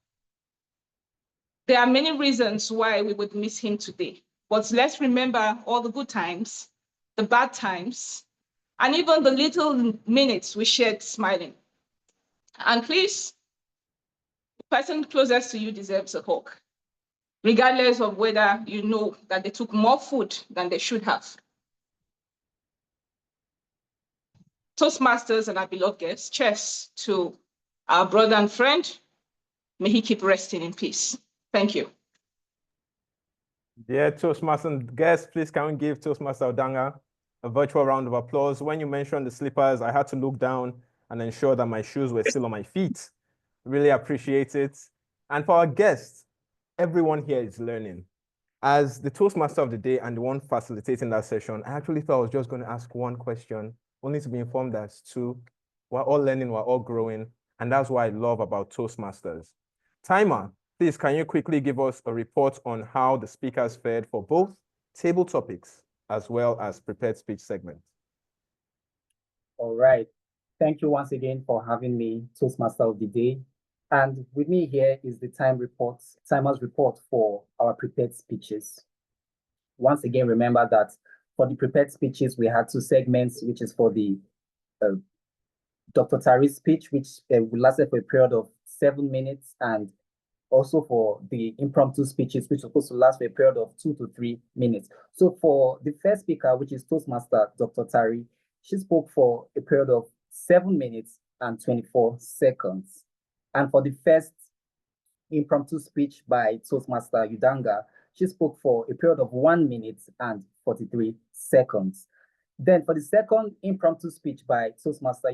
there are many reasons why we would miss him today, but let's remember all the good times, the bad times, and even the little minutes we shared smiling. And please, the person closest to you deserves a hug, regardless of whether you know that they took more food than they should have. Toastmasters and our beloved guests, cheers to our brother and friend. May he keep resting in peace. Thank you. Dear Toastmaster guests, please can we give Toastmaster Udanga a virtual round of applause. When you mentioned the slippers, I had to look down and ensure that my shoes were still on my feet. Really appreciate it. And for our guests, everyone here is learning. As the Toastmaster of the day and the one facilitating that session, I actually thought I was just going to ask one question, only to be informed that it's two. We're all learning, we're all growing, and that's what I love about Toastmasters. Timer, please, can you quickly give us a report on how the speakers fared for both table topics as well as prepared speech segments? All right. Thank you once again for having me, Toastmaster of the Day. And with me here is the timer's report for our prepared speeches. Once again, remember that for the prepared speeches, we had 2 segments, which is for the Dr. Tari's speech, which will last for a period of 7 minutes, and also for the impromptu speeches, which are supposed to last for a period of 2 to 3 minutes. So for the first speaker, which is Toastmaster Dr. Tari, she spoke for a period of 7 minutes and 24 seconds. And for the first impromptu speech by Toastmaster Udanga, she spoke for a period of 1 minute and 43 seconds. Then for the second impromptu speech by Toastmaster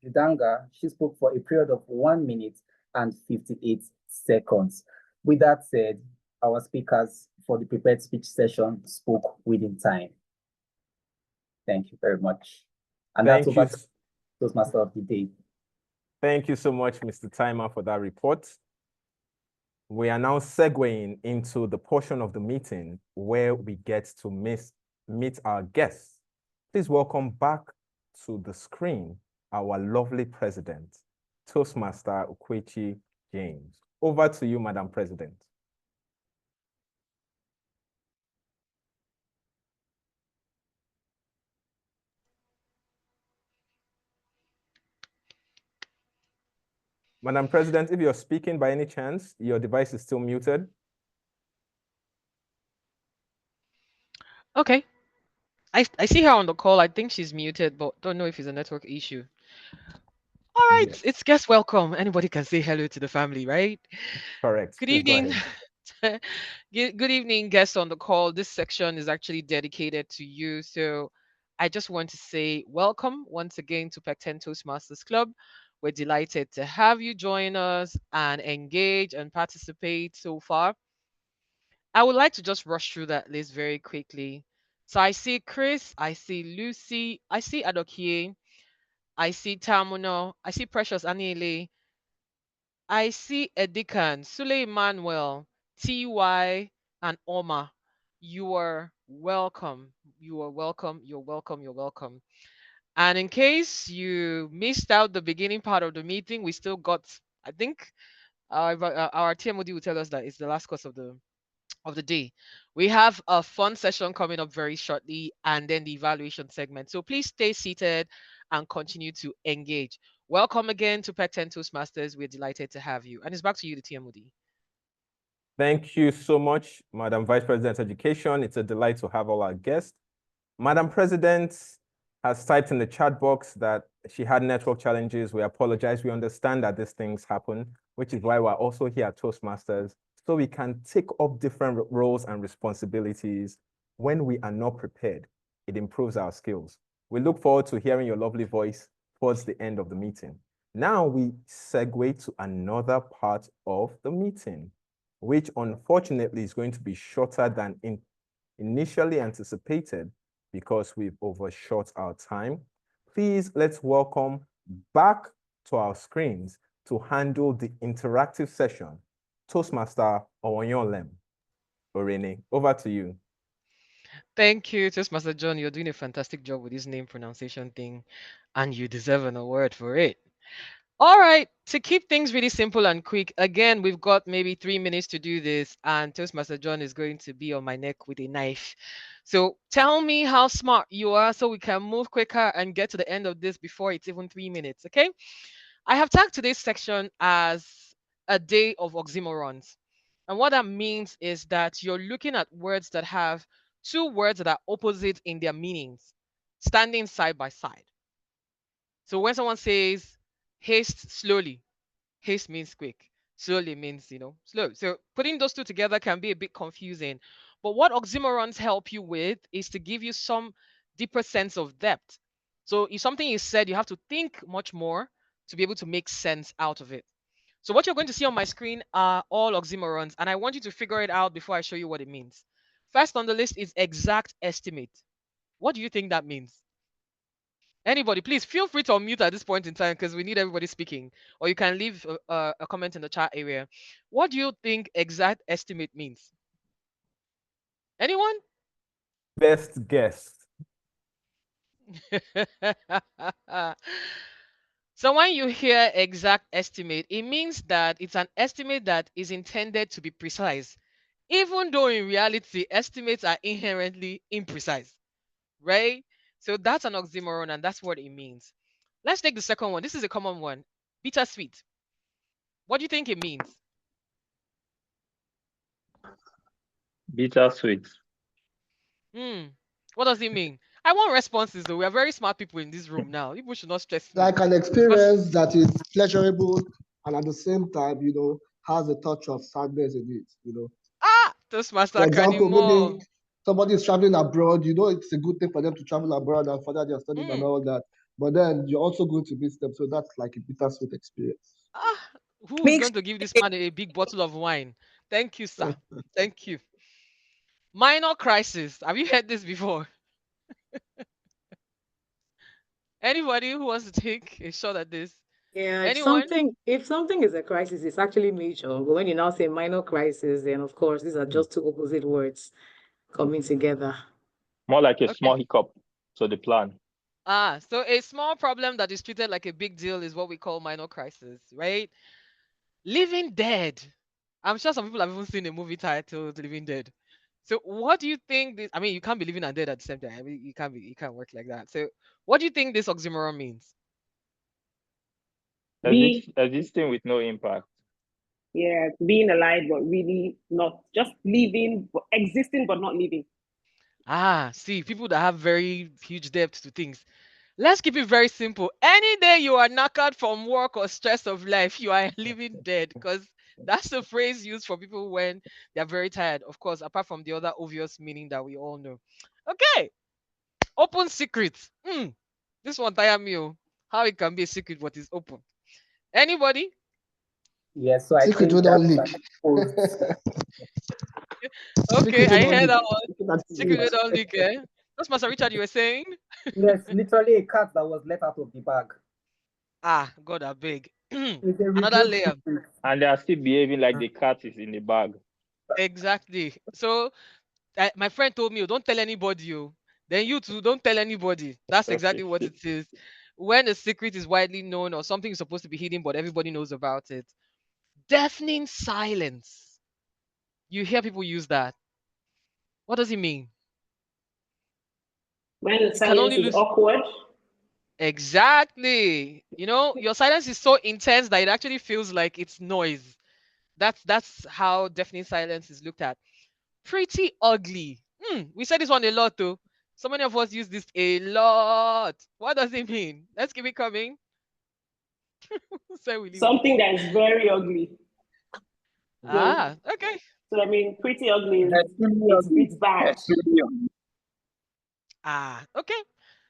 Udanga, she spoke for a period of 1 minute and 58 seconds. With that said, our speakers for the prepared speech session spoke within time. Thank you very much. And that's over to Toastmaster of the Day. Thank you so much, Mr. Timer, for that report. We are now segueing into the portion of the meeting where we get to meet our guests. Please welcome back to the screen our lovely president, Toastmaster Ekwuchi James. Over to you, Madam President. Madam President, if you're speaking by any chance, your device is still muted. Okay. I see her on the call. I think she's muted, but don't know if it's a network issue. All right, Yes. it's guest welcome. Anybody can say hello to the family, right? Correct. Good Please go evening. ahead. Good evening, guests on the call. This section is actually dedicated to you. So I just want to say welcome once again to Pecten Toastmasters Club. We're delighted to have you join us and engage and participate so far. I would like to just rush through that list very quickly. So I see Chris, I see Lucy, I see Adokie, I see Tamuno, I see Precious Anile, I see Edikan, Sule Emmanuel, TY, and Oma. You are welcome. You are welcome. You're welcome. You're welcome. And in case you missed out the beginning part of the meeting, we still got, I think, our TMOD will tell us that it's the last course of the day. We have a fun session coming up very shortly and then the evaluation segment. So please stay seated and continue to engage. Welcome again to Pecten Toastmasters. We're delighted to have you. And it's back to you, the TMOD. Thank you so much, Madam Vice President Education. It's a delight to have all our guests. Madam President has typed in the chat box that she had network challenges. We apologize. We understand that these things happen, which is why we're also here at Toastmasters, so we can take up different roles and responsibilities when we are not prepared. It improves our skills. We look forward to hearing your lovely voice towards the end of the meeting. Now we segue to another part of the meeting, which unfortunately is going to be shorter than initially anticipated because we've overshot our time. Please, let's welcome back to our screens to handle the interactive session, Toastmaster Oghoin-olem. Oruene, over to you. Thank you, Toastmaster John. You're doing a fantastic job with this name pronunciation thing, and you deserve an award for it. All right, to keep things really simple and quick, again, we've got maybe 3 minutes to do this, and Toastmaster John is going to be on my neck with a knife. So tell me how smart you are so we can move quicker and get to the end of this before it's even 3 minutes, okay? I have tagged today's section as a day of oxymorons. And what that means is that you're looking at words that have 2 words that are opposite in their meanings, standing side by side. So when someone says haste slowly, haste means quick, slowly means, slow. So putting those 2 together can be a bit confusing. But what oxymorons help you with is to give you some deeper sense of depth. So if something is said, you have to think much more to be able to make sense out of it. So what you're going to see on my screen are all oxymorons, and I want you to figure it out before I show you what it means. First on the list is exact estimate. What do you think that means? Anybody, please feel free to unmute at this point in time because we need everybody speaking. Or you can leave a comment in the chat area. What do you think exact estimate means? Anyone? Best guess. So when you hear exact estimate, it means that it's an estimate that is intended to be precise, even though in reality, estimates are inherently imprecise, right? So that's an oxymoron, and that's what it means. Let's take the second one. This is a common one. Bittersweet. What do you think it means? Bittersweet. What does it mean? I want responses though. We are very smart people in this room now. People should not stress me. Like an Because experience that is pleasurable and at the same time, has a touch of sadness in it. Toastmaster For example, Akan-imoh. maybe somebody is traveling abroad, it's a good thing for them to travel abroad and further their studies and all that. But then you're also going to miss them. So that's like a bittersweet experience. Who's going to give this man a big bottle of wine? Thank you, sir. Thank you. Minor crisis. Have you heard this before? Anybody who wants to take a shot at this? Yeah, Anyone? if something is a crisis, it's actually major. But when you now say minor crisis, then of course these are just two opposite words coming together. More like a small hiccup to the plan. So a small problem that is treated like a big deal is what we call minor crisis, right? Living Dead. I'm sure some people have even seen a movie titled Living Dead. So what do you think this, I mean, you can't be living and dead at the same time. I mean, you can't work like that. So what do you think this oxymoron means? Existing with no impact. Yeah, being alive, but really not just living, but existing, but not living. See, people that have very huge depth to things. Let's keep it very simple. Any day you are knackered from work or stress of life, you are living dead, because that's the phrase used for people when they're very tired. Of course, apart from the other obvious meaning that we all know. Okay. Open secret. This one tire me. How it can be a secret but it's open. Anybody? Yes, so I secret think don't leak. Okay, I heard that one. Secret don't leak, eh? That's Master Richard, you were saying? Yes, literally a cat that was let out of the bag. God, I beg. Another layer. And they are still behaving like the cat is in the bag. Exactly. So my friend told me, don't tell anybody. Then you too, don't tell anybody. That's exactly what it is. When a secret is widely known or something is supposed to be hidden, but everybody knows about it. Deafening silence. You hear people use that. What does it mean? When the silence is awkward. Exactly. Your silence is so intense that it actually feels like it's noise. That's how deafening silence is looked at. Pretty ugly. We said this one a lot though. So many of us use this a lot. What does it mean? Let's keep it coming. Something that is very ugly. Okay. So I mean, pretty ugly is it's bad. Okay.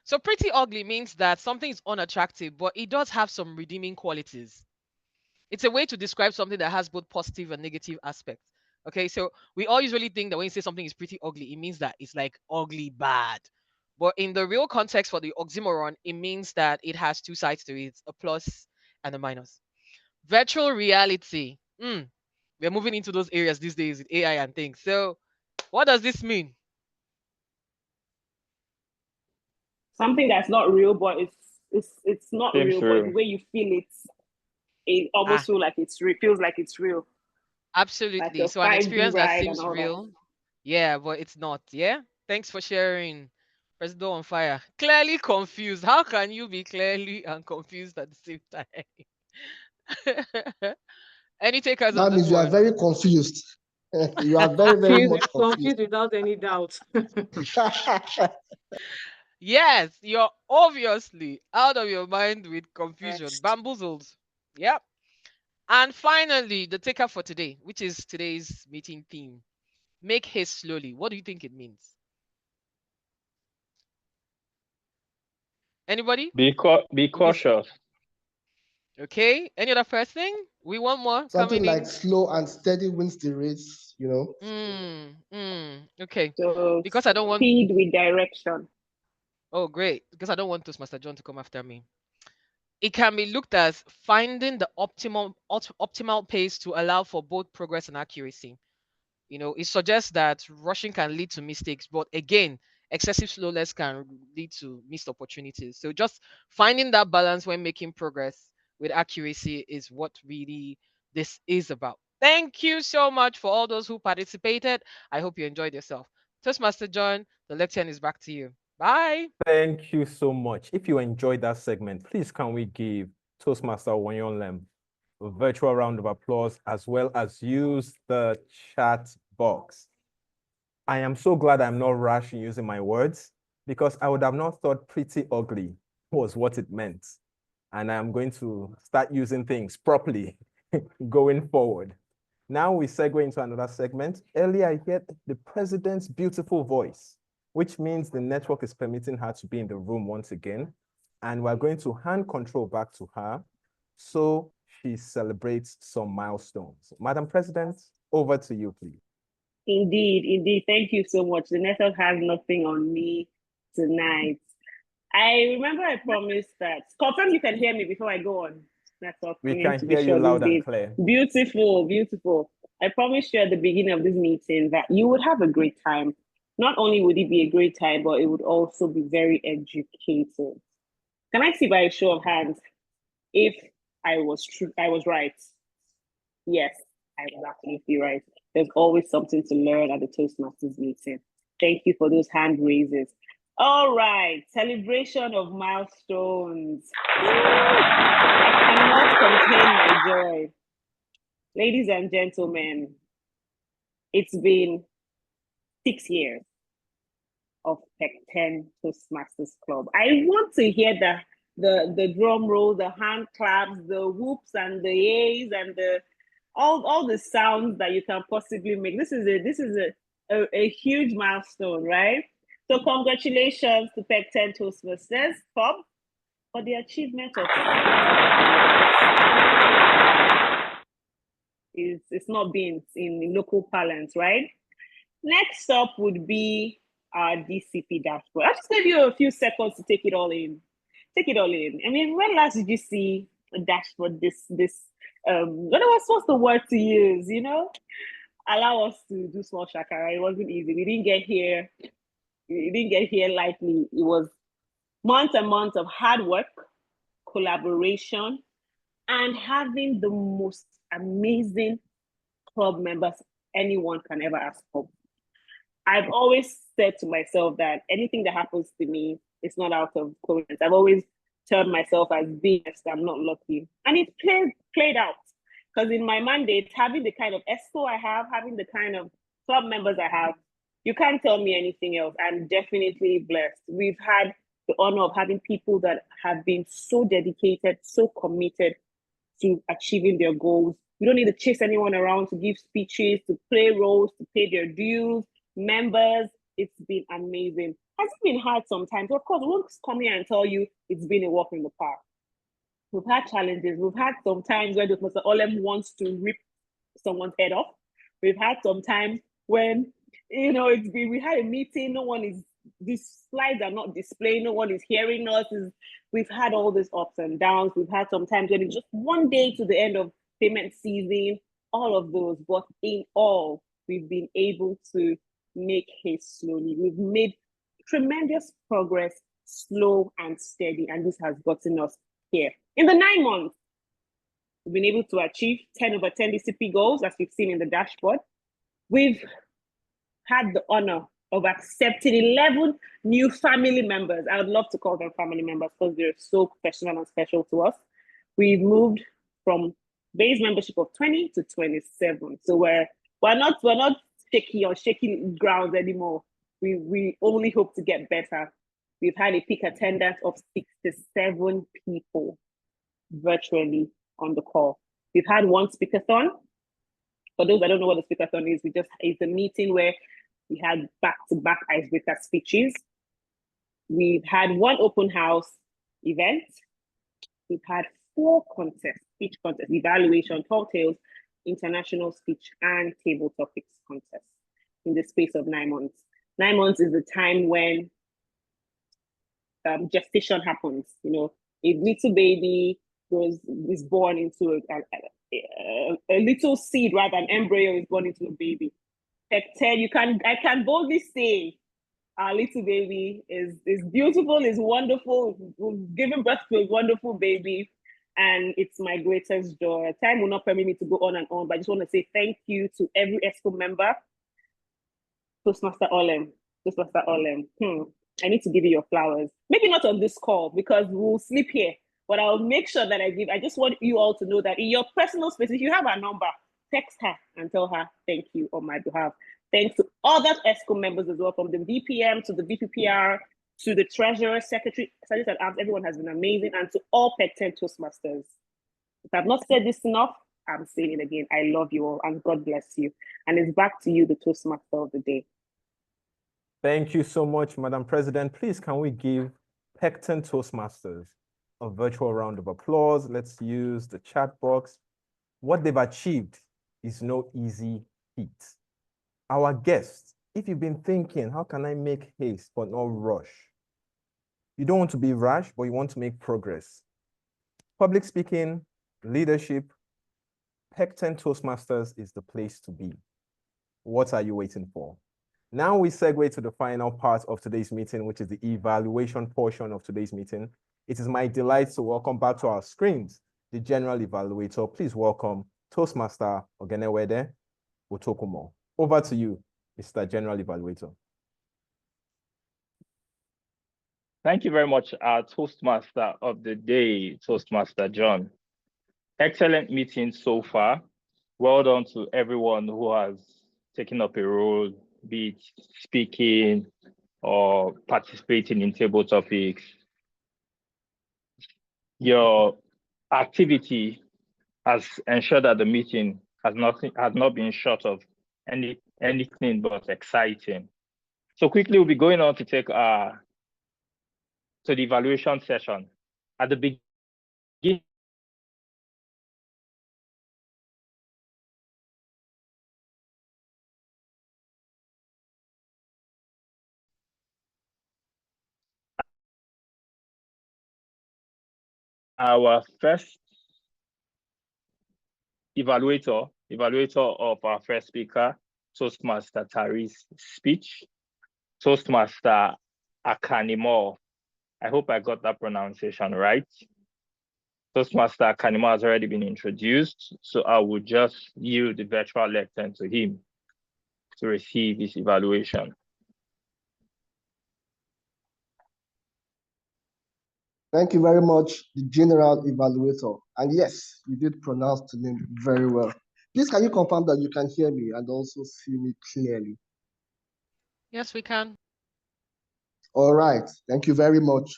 So pretty ugly means that something is unattractive, but it does have some redeeming qualities. It's a way to describe something that has both positive and negative aspects. Okay, so we all usually think that when you say something is pretty ugly, it means that it's like ugly bad. But in the real context for the oxymoron, it means that it has two sides to it, a plus and a minus. Virtual reality. We're moving into those areas these days with AI and things. So what does this mean? Something that's not real, but it's not real, but the way you feel it almost feels like it's real. Absolutely. Like so an experience that seems real. That. Yeah, but it's not. Yeah. Thanks for sharing. President on fire. Clearly confused. How can you be clearly and confused at the same time? Any takers that on this means you one? are very confused. You are very, very much confused without any doubt. Yes, you're obviously out of your mind with confusion, bamboozled. Yep. And finally, the taker for today, which is today's meeting theme. Make haste slowly. What do you think it means? Anybody? Be cautious. Okay. Any other person? We want more. Something like slow and steady wins the race, Okay. So because I don't want speed with direction. Oh, great. Because I don't want Toastmaster John to come after me. It can be looked as finding the optimal pace to allow for both progress and accuracy. It suggests that rushing can lead to mistakes, but again, excessive slowness can lead to missed opportunities. So just finding that balance when making progress with accuracy is what really this is about. Thank you so much for all those who participated. I hope you enjoyed yourself. Toastmaster John, the lectern is back to you. Bye. Thank you so much. If you enjoyed that segment, please can we give Toastmaster Oghoin-olem a virtual round of applause, as well as use the chat box. I am so glad I'm not rash in using my words, because I would have not thought pretty ugly was what it meant. And I'm going to start using things properly going forward. Now we segue into another segment. Earlier, I heard the president's beautiful voice, which means the network is permitting her to be in the room once again. And we're going to hand control back to her so she celebrates some milestones. Madam President, over to you, please. Indeed, indeed. Thank you so much. The network has nothing on me tonight. I remember I promised that. Confirm you can hear me before I go on. Network. We can hear you loud and clear. Beautiful, beautiful. I promised you at the beginning of this meeting that you would have a great time. Not only would it be a great time, but it would also be very educated. Can I see by a show of hands if I was right? Yes, I was absolutely right. There's always something to learn at the Toastmasters meeting. Thank you for those hand raises. All right, celebration of milestones. I cannot contain my joy. Ladies and gentlemen, it's been 6 years of Pecten Toastmasters Club. I want to hear the drum roll, the hand claps, the whoops and the yays and the all the sounds that you can possibly make. This is a huge milestone, right? So congratulations to Pecten Toastmasters Club for the achievement of it's not being in local parlance, right? Next up would be our DCP dashboard. I'll just give you a few seconds to take it all in. Take it all in. I mean, when last did you see a dashboard what's the word to use, you know? Allow us to do small shakara. It wasn't easy. We didn't get here lightly. It was months and months of hard work, collaboration, and having the most amazing club members anyone can ever ask for. I've always said to myself that anything that happens to me is not out of coincidence. I've always termed myself as being I'm not lucky. And it played out. Because in my mandate, having the kind of ESCO I have, having the kind of club members I have, you can't tell me anything else. I'm definitely blessed. We've had the honor of having people that have been so dedicated, so committed to achieving their goals. You don't need to chase anyone around to give speeches, to play roles, to pay their dues. Members, it's been amazing. Has it been hard sometimes? Of course, we won't come here and tell you it's been a walk in the park. We've had challenges. We've had some times where Mr. Olem wants to rip someone's head off. We've had some times when, we had a meeting, these slides are not displaying, no one is hearing us. We've had all these ups and downs. We've had some times when it's just one day to the end of payment season, all of those. But in all, we've been able to make haste slowly. We've made tremendous progress, slow and steady, and this has gotten us here. In the 9 months, we've been able to achieve 10 over 10 DCP goals, as we've seen in the dashboard. We've had the honor of accepting 11 new family members. I would love to call them family members because they're so professional and special to us. We've moved from base membership of 20 to 27. So we're not shaky on shaky grounds anymore. We only hope to get better. We've had a peak attendance of 67 people virtually on the call. We've had one speakathon. For those that don't know what a speakathon is, it's a meeting where we had back-to-back icebreaker speeches. We've had one open house event. We've had 4 contests, speech contests, evaluation, tall tales, international speech, and table topics contests in the space of 9 months. 9 months is the time when gestation happens. A little baby is born into a little seed, rather, an embryo is born into a baby. Pecten, I can boldly say Our little baby is beautiful, is wonderful. We've given birth to a wonderful baby, and it's my greatest joy. Time will not permit me to go on and on, but I just want to say thank you to every ESCO member. Toastmaster Olem. I need to give you your flowers. Maybe not on this call because we'll sleep here, but I'll make sure that I just want you all to know that in your personal space, if you have her number, text her and tell her thank you on my behalf. Thanks to other ESCO members as well, from the VPM to the VPPR to the Treasurer, Secretary, Sergeant at Arms. Everyone has been amazing, and to all Pecten Toastmasters. If I've not said this enough, I'm saying it again. I love you all, and God bless you. And it's back to you, the Toastmaster of the day. Thank you so much, Madam President. Please, can we give Pecten Toastmasters a virtual round of applause? Let's use the chat box. What they've achieved is no easy feat. Our guests, if you've been thinking, how can I make haste but not rush? You don't want to be rash, but you want to make progress. Public speaking, leadership, Pecten Toastmasters is the place to be. What are you waiting for? Now we segue to the final part of today's meeting, which is the evaluation portion of today's meeting. It is my delight to welcome back to our screens the General Evaluator. Please welcome Toastmaster Oghenewede Otokumor. Over to you, Mr. General Evaluator. Thank you very much, our Toastmaster of the day, Toastmaster John. Excellent meeting so far. Well done to everyone who has taken up a role, be it speaking or participating in table topics. Your activity has ensured that the meeting has not been short of anything but exciting. So quickly, we'll be going on to take to the evaluation session. At the beginning, our first evaluator of our first speaker, Toastmaster Tari's speech, Toastmaster Akan-imoh. I hope I got that pronunciation right. Toastmaster Akan-imoh has already been introduced, so I will just yield the virtual lectern to him to receive his evaluation. Thank you very much, the General Evaluator. And yes, you did pronounce the name very well. Please, can you confirm that you can hear me and also see me clearly? Yes, we can. All right, thank you very much.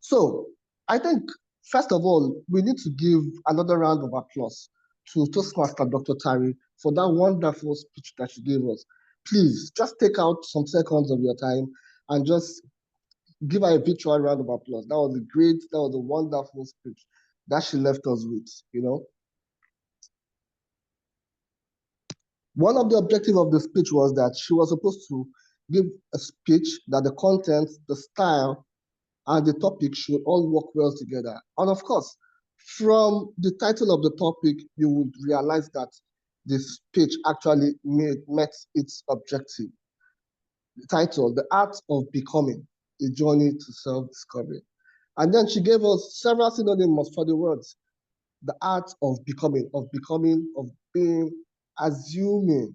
So I think, first of all, we need to give another round of applause to Toastmaster Dr. Tari for that wonderful speech that she gave us. Please, just take out some seconds of your time and just give her a virtual round of applause. That was a wonderful speech that she left us with, you know. One of the objectives of the speech was that she was supposed to give a speech that the content, the style, and the topic should all work well together. And of course, from the title of the topic, you would realize that the speech actually met its objective. The title, The Art of Becoming, A Journey to Self-Discovery. And then she gave us several synonyms for the words. The art of becoming, of being, assuming.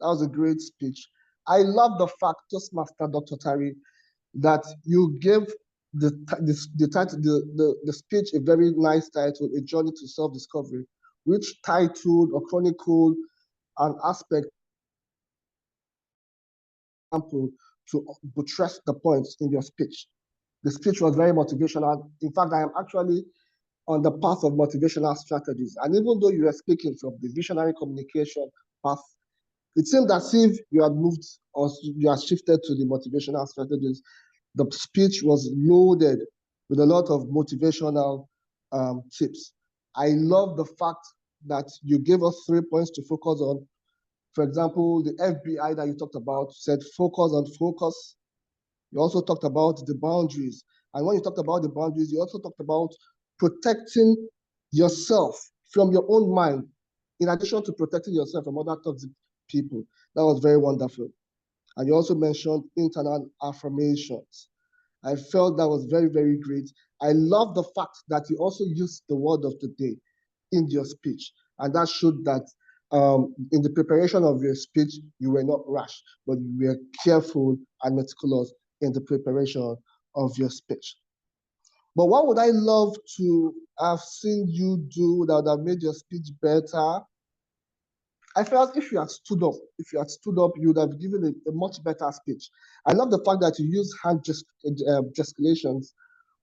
That was a great speech. I love the fact, Toastmaster Dr. Tari, that you gave the speech a very nice title, A Journey to Self-Discovery, which titled or chronicled an aspect to buttress the points in your speech. The speech was very motivational. In fact, I am actually on the path of motivational strategies. And even though you were speaking from the visionary communication path, it seemed as if you had moved or you had shifted to the motivational strategies. The speech was loaded with a lot of motivational tips. I love the fact that you gave us 3 points to focus on. For example, the FBI that you talked about said focus on focus. You also talked about the boundaries. And when you talked about the boundaries, you also talked about protecting yourself from your own mind, in addition to protecting yourself from other toxic people. That was very wonderful. And you also mentioned internal affirmations. I felt that was very, very great. I love the fact that you also used the word of the day in your speech. And that showed that in the preparation of your speech, you were not rash, but you were careful and meticulous in the preparation of your speech. But what would I love to have seen you do that would have made your speech better? I felt if you had stood up, you would have given a much better speech. I love the fact that you use hand gesticulations,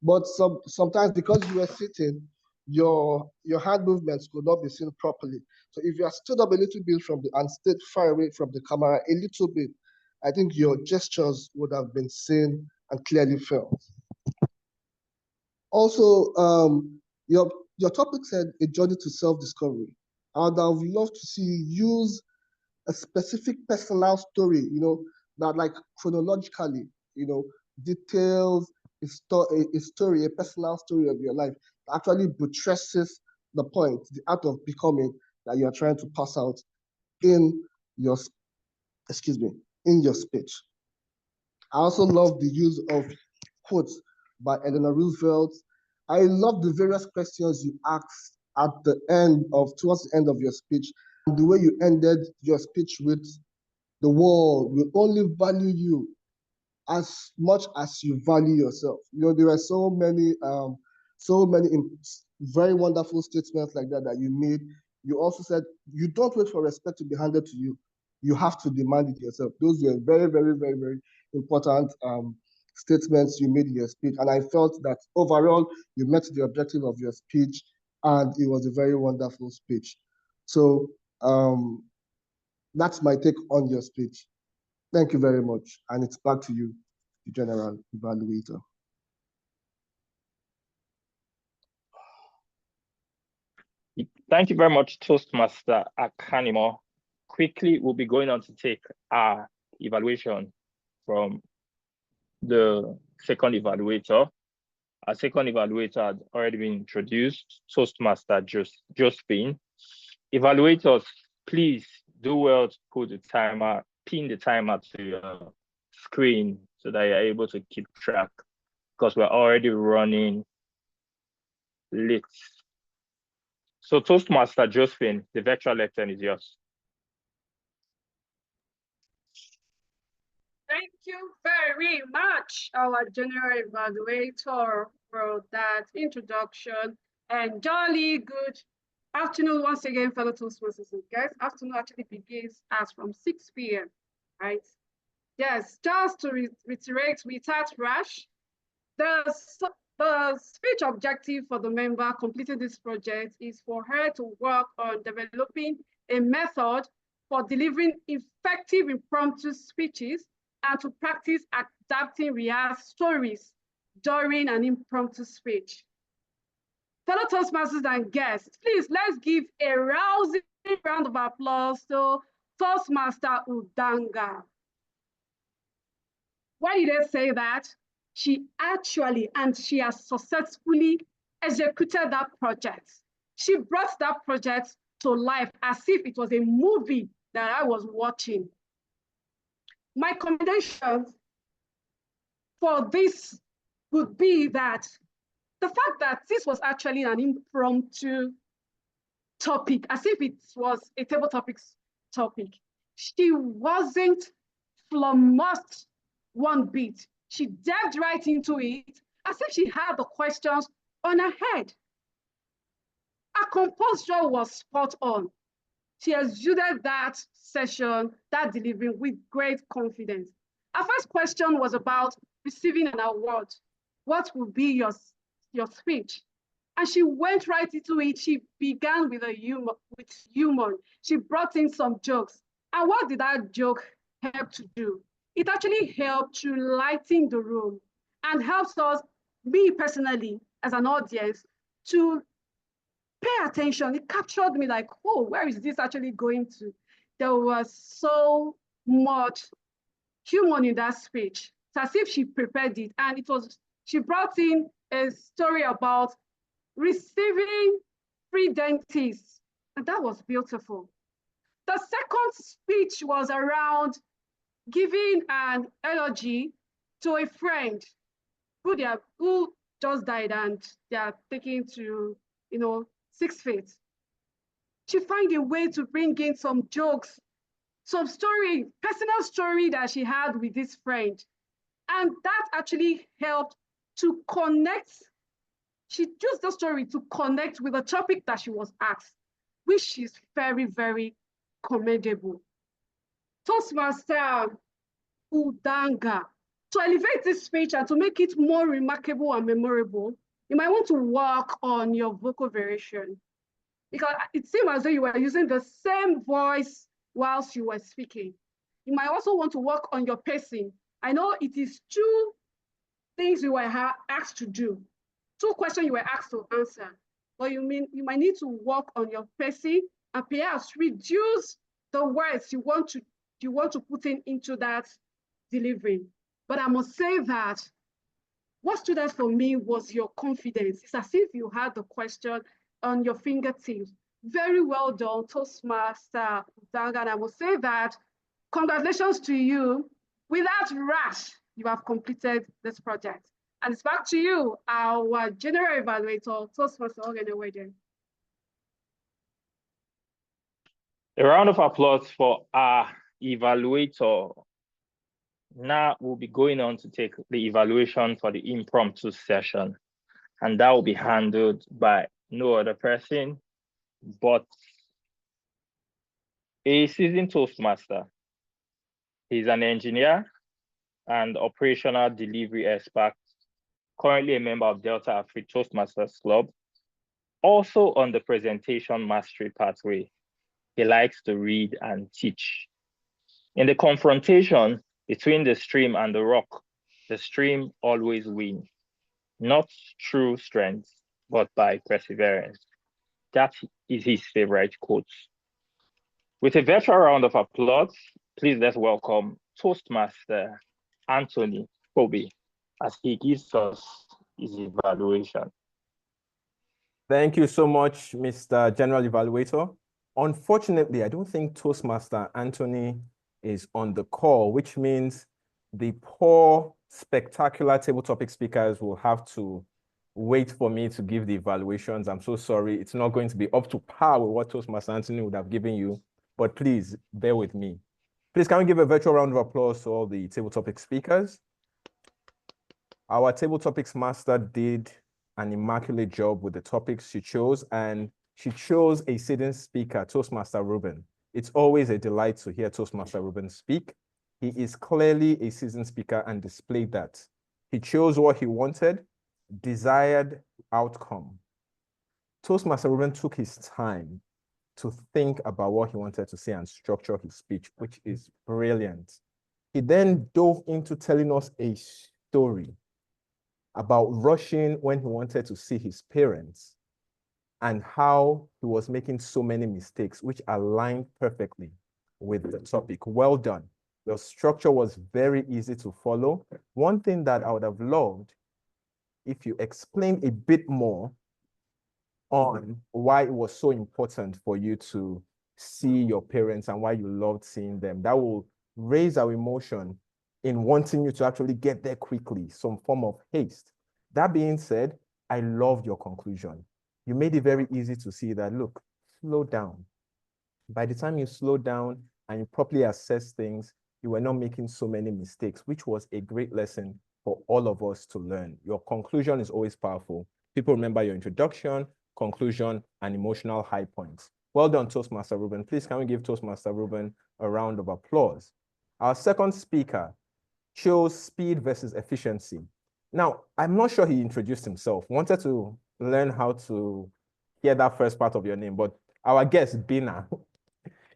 but sometimes because you were sitting, your hand movements could not be seen properly. So if you had stood up a little bit and stayed far away from the camera a little bit, I think your gestures would have been seen and clearly felt. Also, your topic said a journey to self-discovery. I would have loved to see you use a specific personal story, that like chronologically, details a story, a personal story of your life that actually buttresses the point, the art of becoming that you are trying to pass out in your, in your speech. I also love the use of quotes by Eleanor Roosevelt. I love the various questions you asked towards the end of your speech, and the way you ended your speech with the world will only value you as much as you value yourself. There were so many very wonderful statements like that you made. You also said you don't wait for respect to be handed to you. You have to demand it yourself. Those were very, very, very, very important statements you made in your speech. And I felt that overall, you met the objective of your speech, and it was a very wonderful speech. So that's my take on your speech. Thank you very much. And it's back to you, the General Evaluator. Thank you very much, Toastmaster Akan-imoh. Quickly, we'll be going on to take our evaluation from the second evaluator. Our second evaluator had already been introduced, Toastmaster Josephine. Evaluators, please do well to put the timer, pin the timer to your screen so that you're able to keep track, because we're already running late. So Toastmaster Josephine, the virtual lectern is yours. Thank you very much, our general evaluator, for that introduction. And jolly good afternoon once again, fellow Toastmasters and guests. Afternoon actually begins as from 6 p.m., right? Yes, just to reiterate, without RASH, the speech objective for the member completing this project is for her to work on developing a method for delivering effective impromptu speeches and to practice adapting rehearsed stories during an impromptu speech. Fellow Toastmasters and guests, please let's give a rousing round of applause to Toastmaster Udanga. Why did I say that? She actually, and she has successfully executed that project. She brought that project to life as if it was a movie that I was watching. My commendation for this would be that the fact that this was actually an impromptu topic, as if it was a table topics topic. She wasn't flummoxed one bit. She dived right into it as if she had the questions on her head. Her composure was spot on. She exuded that session, that delivery with great confidence. Our first question was about receiving an award. What will be your speech? And she went right into it. She began with humor. She brought in some jokes. And what did that joke help to do? It actually helped to lighten the room and helps us, me personally, as an audience, to pay attention. It captured me like, oh, where is this actually going to? There was so much humor in that speech. It's as if she prepared it. And she brought in a story about receiving free dentists. And that was beautiful. The second speech was around giving an eulogy to a friend who just died and they are taking to, sixth fate. She find a way to bring in some jokes, some story, personal story that she had with this friend. And that actually helped to connect. She used the story to connect with the topic that she was asked, which is very, very commendable. Toastmaster Udanga, to elevate this speech and to make it more remarkable and memorable, you might want to work on your vocal variation, because it seemed as though you were using the same voice whilst you were speaking. You might also want to work on your pacing. I know it is 2 things you were asked to do, 2 questions you were asked to answer, but you might need to work on your pacing and perhaps reduce the words you want to put into that delivery. But I must say that what stood out for me was your confidence. It's as if you had the question on your fingertips. Very well done, Toastmaster Udanga. And I will say that congratulations to you. Without RASH, you have completed this project. And it's back to you, our general evaluator, Toastmaster Oghenewede. A round of applause for our evaluator. Now we'll be going on to take the evaluation for the impromptu session. And that will be handled by no other person but a seasoned Toastmaster. He's an engineer and operational delivery expert, currently a member of Delta Africa Toastmasters Club, also on the presentation mastery pathway. He likes to read and teach. In the confrontation between the stream and the rock, the stream always wins, not through strength, but by perseverance. That is his favorite quote. With a virtual round of applause, please let's welcome Toastmaster Anthony Tobi as he gives us his evaluation. Thank you so much, Mr. General Evaluator. Unfortunately, I don't think Toastmaster Anthony is on the call, which means the poor, spectacular table topic speakers will have to wait for me to give the evaluations. I'm so sorry. It's not going to be up to par with what Toastmaster Anthony would have given you, but please bear with me. Please, can we give a virtual round of applause to all the table topic speakers? Our table topics master did an immaculate job with the topics she chose, and she chose a seasoned speaker, Toastmaster Ruben. It's always a delight to hear Toastmaster Ruben speak. He is clearly a seasoned speaker and displayed that. He chose what he wanted, desired outcome. Toastmaster Ruben took his time to think about what he wanted to say and structure his speech, which is brilliant. He then dove into telling us a story about rushing when he wanted to see his parents and how he was making so many mistakes, which aligned perfectly with the topic. Well done. The structure was very easy to follow. One thing that I would have loved if you explained a bit more on why it was so important for you to see your parents and why you loved seeing them. That will raise our emotion in wanting you to actually get there quickly, some form of haste. That being said, I loved your conclusion. You made it very easy to see that, look, slow down. By the time you slow down and you properly assess things, you were not making so many mistakes, which was a great lesson for all of us to learn. Your conclusion is always powerful. People remember your introduction, conclusion, and emotional high points. Well done, Toastmaster Ruben. Please, can we give Toastmaster Ruben a round of applause? Our second speaker chose speed versus efficiency. Now, I'm not sure he introduced himself. Wanted to learn how to hear that first part of your name, but our guest, Bina,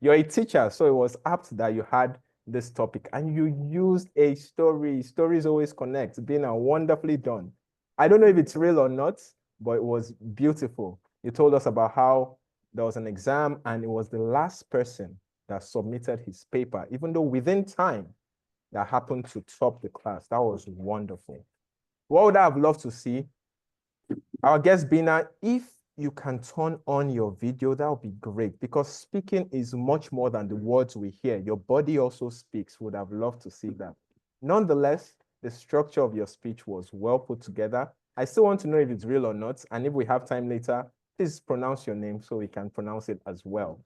you're a teacher, so it was apt that you had this topic and you used a story. Stories always connect. Bina, wonderfully done. I don't know if it's real or not, but it was beautiful. You told us about how there was an exam and it was the last person that submitted his paper, even though within time, that happened to top the class. That was wonderful. What would I have loved to see? Our guest Bina, if you can turn on your video, that would be great, because speaking is much more than the words we hear. Your body also speaks. Would have loved to see that. Nonetheless, the structure of your speech was well put together. I still want to know if it's real or not. And if we have time later, please pronounce your name so we can pronounce it as well.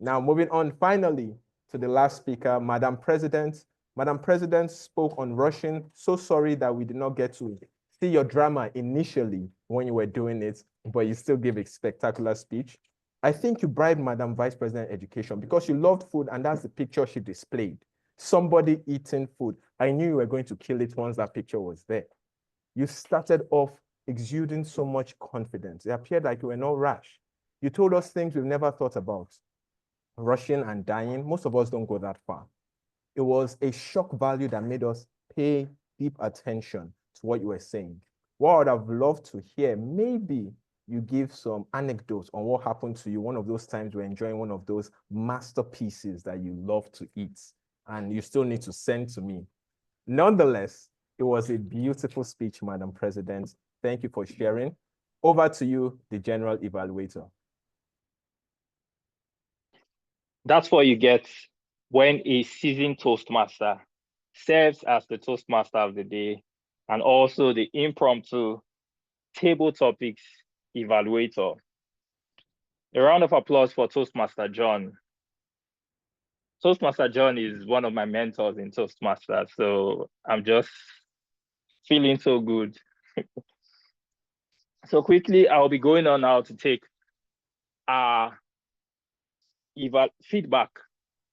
Now, moving on finally to the last speaker, Madam President. Madam President spoke on Russian. So sorry that we did not get to see your drama initially when you were doing it, but you still gave a spectacular speech. I think you bribed Madam Vice President Education because you loved food, and that's the picture she displayed. Somebody eating food. I knew you were going to kill it once that picture was there. You started off exuding so much confidence. It appeared like you were not rash. You told us things we've never thought about. Rushing and dying, most of us don't go that far. It was a shock value that made us pay deep attention to what you were saying. What I would have loved to hear, maybe you give some anecdotes on what happened to you one of those times you're enjoying one of those masterpieces that you love to eat, and you still need to send to me. Nonetheless, it was a beautiful speech, Madam President. Thank you for sharing. Over to you, the General Evaluator. That's what you get when a seasoned Toastmaster serves as the Toastmaster of the day and also the impromptu table topics evaluator. A round of applause for Toastmaster John. Toastmaster John is one of my mentors in Toastmasters, so I'm just feeling so good. So quickly, I'll be going on now to take our feedback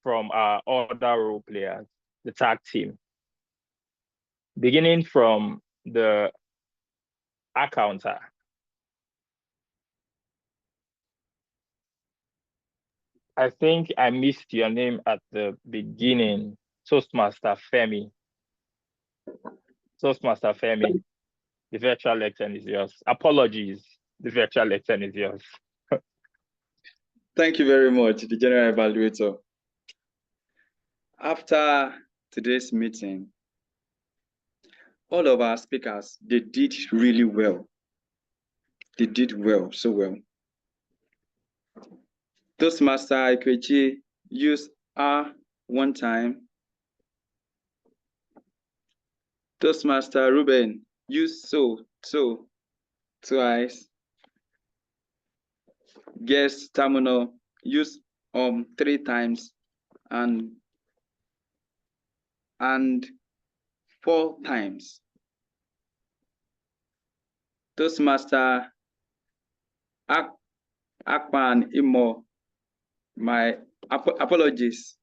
from our other role players, the tag team. Beginning from the accounter. I think I missed your name at the beginning, Toastmaster Femi. Toastmaster Femi, the virtual lecture is yours. Apologies, the virtual lecture is yours. Thank you very much, the General Evaluator. After today's meeting, all of our speakers, they did really well. They did well, so well. Toastmaster Ekwuchi used "are" one time. Toastmaster Ruben used so twice. Guest terminal used 3 times and 4 times. Toastmaster Akan-imoh, my apologies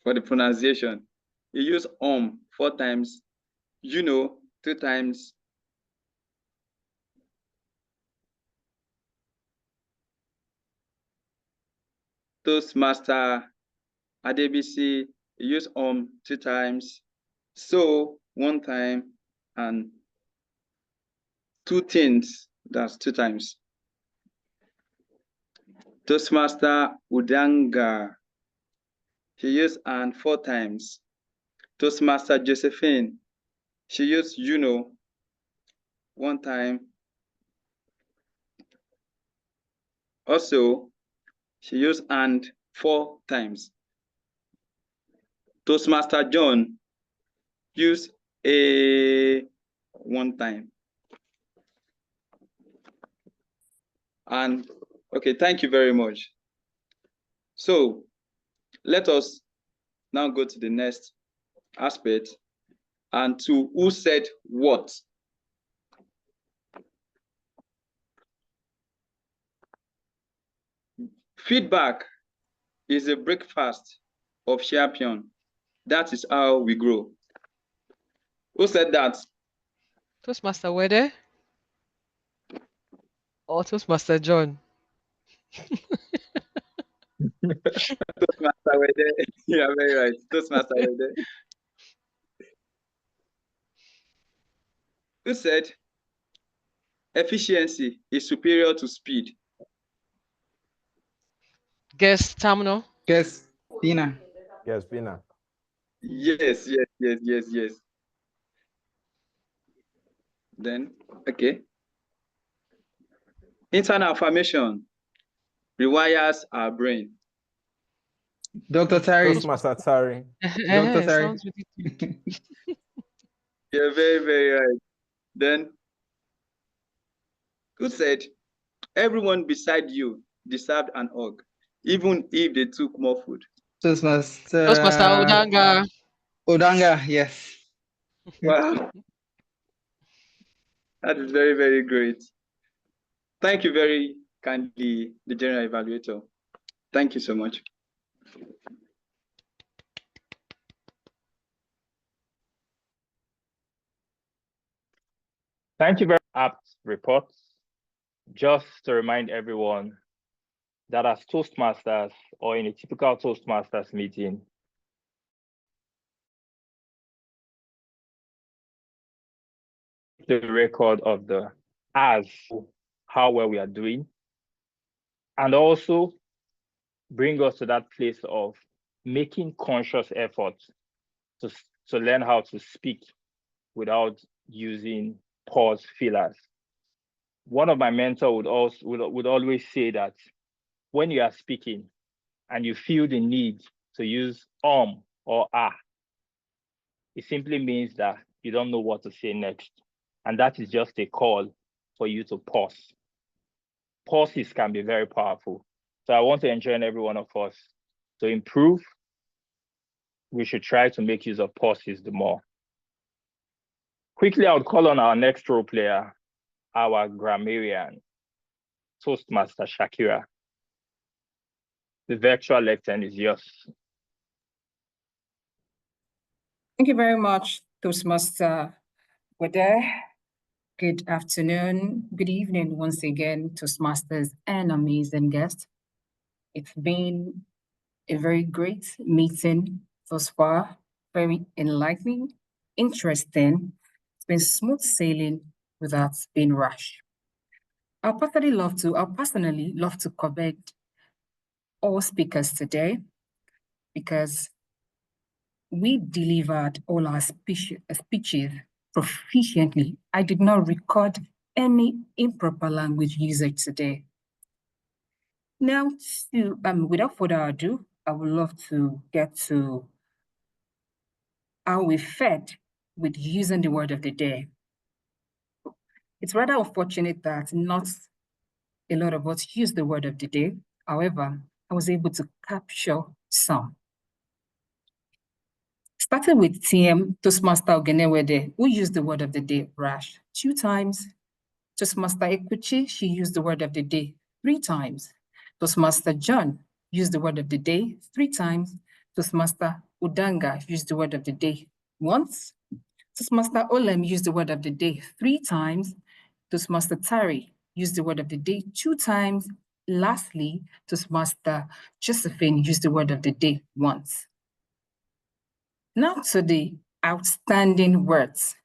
for the pronunciation. He used 4 times, 2 times. Toastmaster Adebisi, he used 2 times, so 1 time, and 2 things, that's 2 times. Toastmaster Udanga, he used "and" 4 times. Toastmaster Josephine, she used 1 time. Also, she used "and" 4 times. Toastmaster John used a 1 time. And okay, thank you very much. So let us now go to the next aspect and to who said what. Feedback is a breakfast of champion. That is how we grow. Who said that? Toastmaster Wede or Toastmaster John? Toastmaster Wede. You are very right. Toastmaster Wede. Who said efficiency is superior to speed? Guest terminal. Guess Bina. Yes, Bina. Yes. Then, okay. Internal affirmation rewires our brain. Dr. Tari. Toastmaster Tari. Dr. Tari. Sounds really cute. You're very, very right. Then, who said, everyone beside you deserved an hug, even if they took more food? Toastmaster. Toastmaster Udanga. Udanga, yes. Wow. That is very, very great. Thank you very kindly, the general evaluator. Thank you so much. Thank you very much, apt reports. Just to remind everyone that as Toastmasters or in a typical Toastmasters meeting, the record of the how well we are doing, and also bring us to that place of making conscious efforts to learn how to speak without using pause fillers. One of my mentors would always say that when you are speaking and you feel the need to use or ah, it simply means that you don't know what to say next. And that is just a call for you to pause. Pauses can be very powerful. So I want to enjoin every one of us to improve. We should try to make use of pauses the more. Quickly, I would call on our next role player, our grammarian, Toastmaster Shakira. The virtual lectern is yours. Thank you very much, Toastmaster Wede. Good afternoon, good evening once again, Toastmasters and amazing guests. It's been a very great meeting thus far, very enlightening, interesting. It's been smooth sailing without being rushed. I'll personally love to commend all speakers today because we delivered all our speeches proficiently. I did not record any improper language usage today. Now, without further ado, I would love to get to how we fared with using the word of the day. It's rather unfortunate that not a lot of us use the word of the day. However, I was able to capture some. Starting with TM, Toastmaster Oghenewede, who used the word of the day, RASH, 2 times. Toastmaster Ekwuchi, she used the word of the day 3 times. Toastmaster John used the word of the day 3 times. Toastmaster Udanga used the word of the day once. Toastmaster Olem used the word of the day 3 times. Toastmaster Tari used the word of the day 2 times. Lastly, Toastmaster Josephine used the word of the day once. Now to the outstanding words,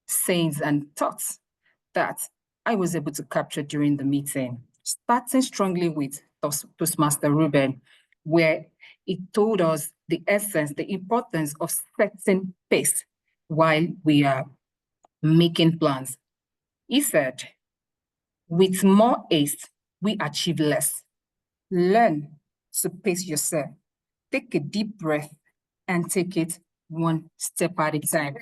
sayings, and thoughts that I was able to capture during the meeting, starting strongly with Toastmaster Ruben, where he told us the essence, the importance of setting pace while we are making plans. He said, with more haste, we achieve less. Learn to pace yourself. Take a deep breath and take it one step at a time.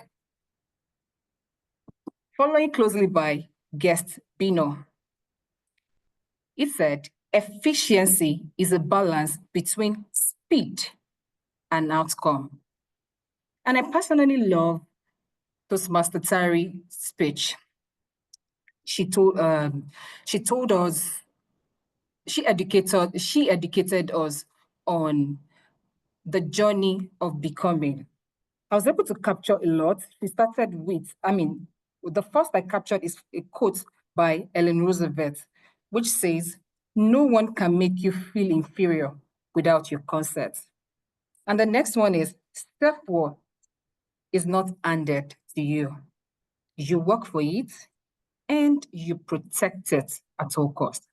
Following closely by guest Bino. He said, efficiency is a balance between speed and outcome. And I personally love Toastmaster Tari's speech. She told us, she educated us on the journey of becoming. I was able to capture a lot. She started with, the first I captured is a quote by Ellen Roosevelt, which says, no one can make you feel inferior without your consent. And the next one is, self-worth is not handed to you. You work for it and you protect it at all costs.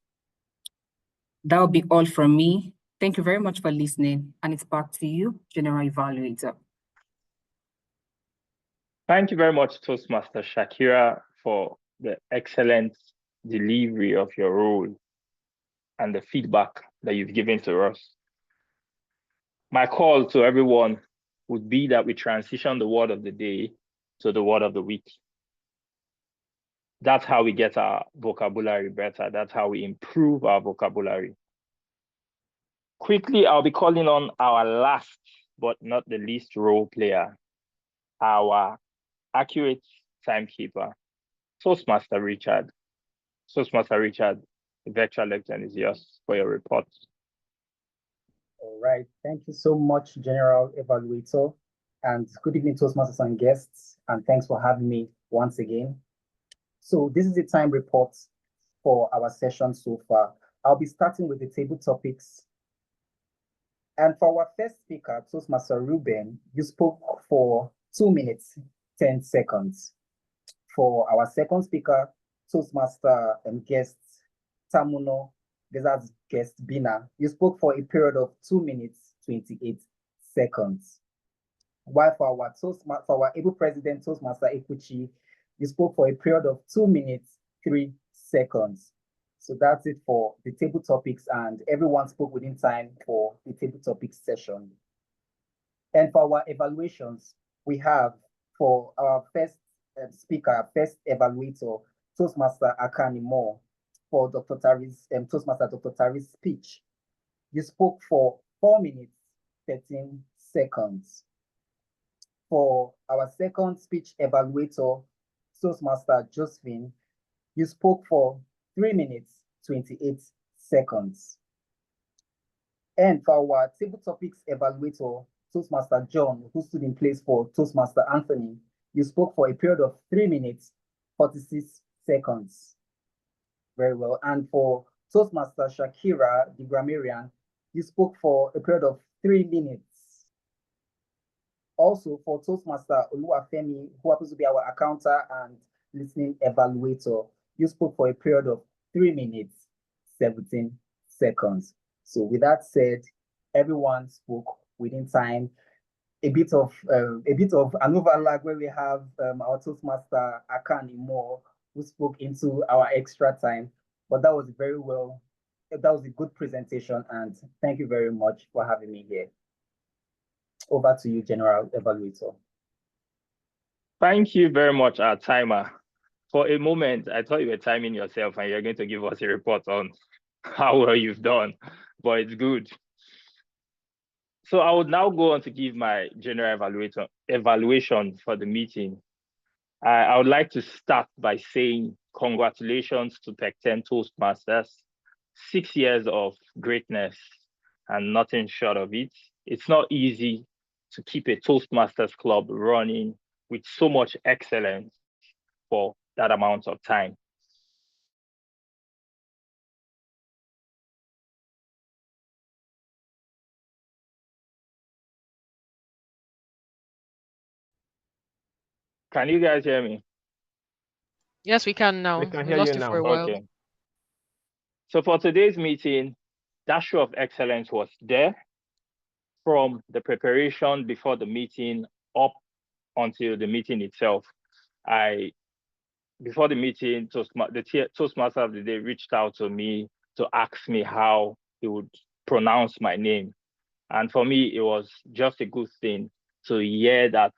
That'll be all from me. Thank you very much for listening. And it's back to you, General Evaluator. Thank you very much, Toastmaster Shakira, for the excellent delivery of your role and the feedback that you've given to us. My call to everyone would be that we transition the word of the day to the word of the week. That's how we get our vocabulary better. That's how we improve our vocabulary. Quickly, I'll be calling on our last but not the least role player, our accurate timekeeper, Toastmaster Richard. Toastmaster Richard, the virtual lecture is yours for your report. All right, thank you so much, General Evaluator, and good evening, Toastmasters and guests, and thanks for having me once again. So this is the time report for our session so far. I'll be starting with the table topics. And for our first speaker, Toastmaster Ruben, you spoke for 2 minutes, 10 seconds. For our second speaker, Toastmaster and guest Tamuno, that's guest Bina, you spoke for a period of 2 minutes, 28 seconds. While for our able president, Toastmaster Ekwuchi, you spoke for a period of 2 minutes, 3 seconds. So that's it for the table topics, and everyone spoke within time for the table topics session. And for our evaluations, we have for our first speaker, first evaluator, Toastmaster Akan-imoh, for Dr. Tari's Toastmaster Dr. Tari's speech. You spoke for 4 minutes, 13 seconds. For our second speech evaluator, Toastmaster Josephine, you spoke for 3 minutes, 28 seconds. And for our table topics evaluator, Toastmaster John, who stood in place for Toastmaster Anthony, you spoke for a period of 3 minutes, 46 seconds. Very well. And for Toastmaster Shakira, the grammarian, you spoke for a period of 3 minutes. Also for Toastmaster Oluwafemi, who happens to be our accountant and listening evaluator, you spoke for a period of 3 minutes, 17 seconds. So with that said, everyone spoke within time. A bit of an overlap where we have our Toastmaster Akan-imoh, who spoke into our extra time, but that was very well. That was a good presentation, and thank you very much for having me here. Over to you, General Evaluator. Thank you very much, our timer. For a moment, I thought you were timing yourself and you're going to give us a report on how well you've done, but it's good. So I would now go on to give my general evaluation for the meeting. I would like to start by saying congratulations to Pecten Toastmasters. 6 years of greatness and nothing short of it. It's not easy to keep a Toastmasters club running with so much excellence for that amount of time. Can you guys hear me? Yes, we can now. We can We hear lost you you now. for a while. Okay. So for today's meeting, that show of excellence was there from the preparation before the meeting up until the meeting itself. Before the meeting, the Toastmaster of the day reached out to me to ask me how he would pronounce my name. And for me, it was just a good thing to hear that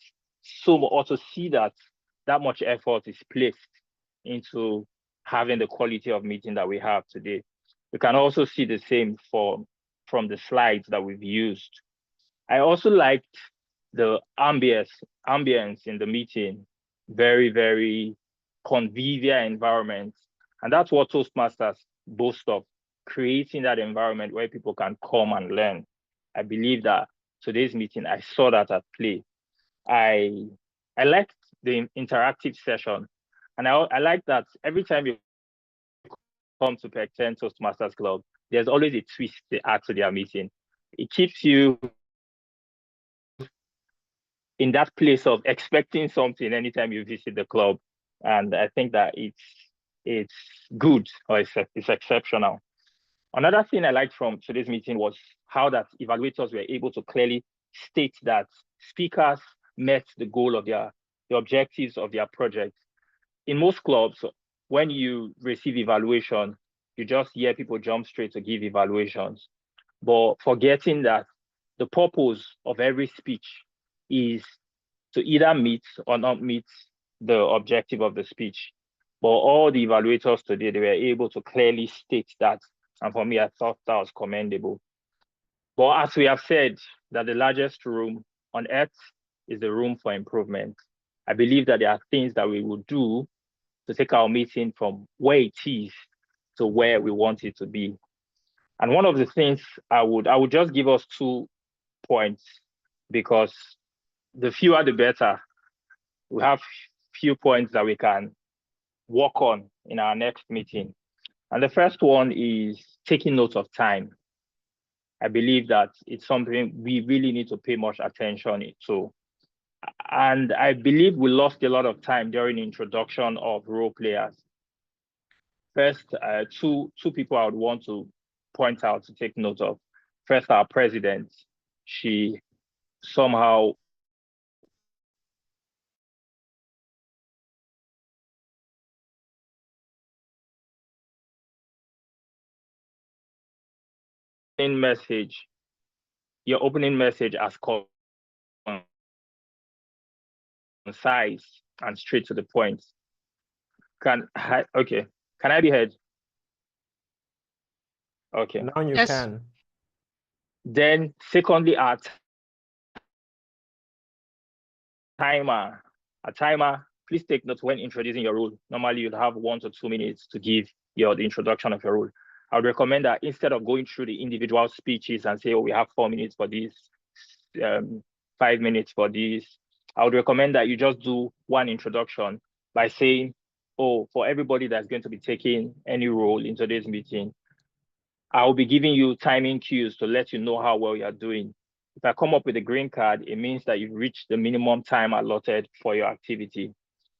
or to see that much effort is placed into having the quality of meeting that we have today. You can also see the same from the slides that we've used. I also liked the ambience in the meeting, very, very convivial environment. And that's what Toastmasters boast of, creating that environment where people can come and learn. I believe that today's meeting, I saw that at play. I liked the interactive session. And I like that every time you come to Pecten Toastmasters Club, there's always a twist they add to their meeting. It keeps you in that place of expecting something anytime you visit the club. And I think that it's good, or it's exceptional. Another thing I liked from today's meeting was how that evaluators were able to clearly state that speakers met the goal of the objectives of their project. In most clubs, when you receive evaluation, you just hear people jump straight to give evaluations, but forgetting that the purpose of every speech is to either meet or not meet the objective of the speech. But all the evaluators today, they were able to clearly state that. And for me, I thought that was commendable. But as we have said, that the largest room on earth is the room for improvement. I believe that there are things that we will do to take our meeting from where it is to where we want it to be. And one of the things I would just give us 2 points, because the fewer the better. We have few points that we can work on in our next meeting. And the first one is taking note of time. I believe that it's something we really need to pay much attention to. And I believe we lost a lot of time during the introduction of role players. First, two people I would want to point out to take note of. First, our president. She somehow message, your opening message as concise and straight to the point. Can I be heard? Okay. Now you can. Then secondly, our timer. A timer, please take note when introducing your role. Normally you'll have 1 to 2 minutes to give the introduction of your role. I would recommend that instead of going through the individual speeches and say, oh, we have 4 minutes for this, 5 minutes for this, I would recommend that you just do one introduction by saying, oh, for everybody that's going to be taking any role in today's meeting, I will be giving you timing cues to let you know how well you're doing. If I come up with a green card, it means that you've reached the minimum time allotted for your activity.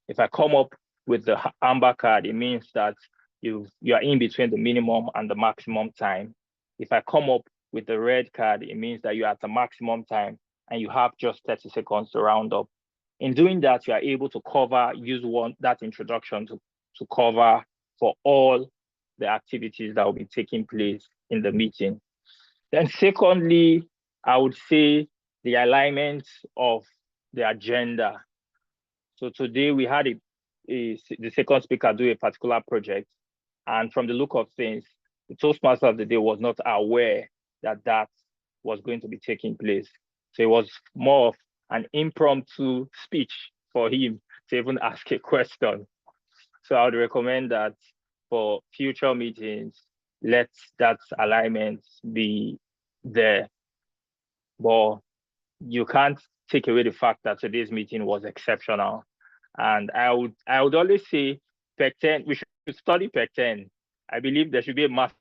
If I come up with the amber card, it means that you are in between the minimum and the maximum time. If I come up with the red card, it means that you're at the maximum time and you have just 30 seconds to round up. In doing that, you are able to use that introduction to cover for all the activities that will be taking place in the meeting. Then secondly, I would say the alignment of the agenda. So today we had the second speaker do a particular project, and from the look of things, the Toastmaster of the day was not aware that that was going to be taking place. So it was more of an impromptu speech for him to even ask a question. So I would recommend that for future meetings, let that alignment be there. But you can't take away the fact that today's meeting was exceptional. And I would always say Pecten, we should study Pecten. I believe there should be a master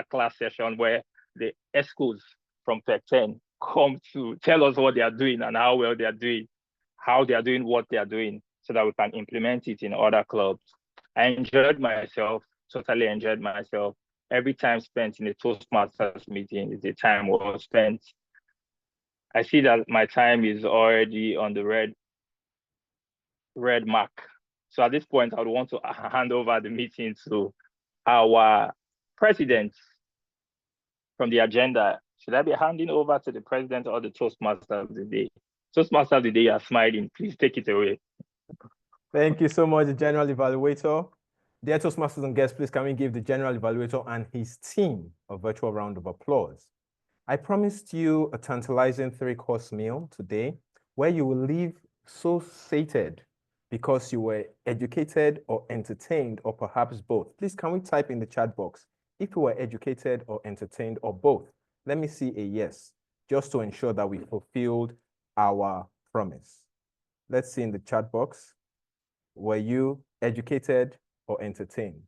class session where the ESCOs from Pecten come to tell us what they are doing and how well they are doing, how they are doing what they are doing, so that we can implement it in other clubs. I enjoyed myself, totally enjoyed myself. Every time spent in a Toastmasters meeting is a time well spent. I see that my time is already on the red mark. So at this point, I would want to hand over the meeting to our president from the agenda. Should I be handing over to the president or the Toastmaster of the day? Toastmaster of the day, you are smiling. Please take it away. Thank you so much, the General Evaluator. Dear Toastmasters and guests, please can we give the General Evaluator and his team a virtual round of applause. I promised you a tantalizing 3-course meal today where you will leave so sated because you were educated or entertained or perhaps both. Please can we type in the chat box if you were educated or entertained or both? Let me see a yes, just to ensure that we fulfilled our promise. Let's see in the chat box. Were you educated or entertained?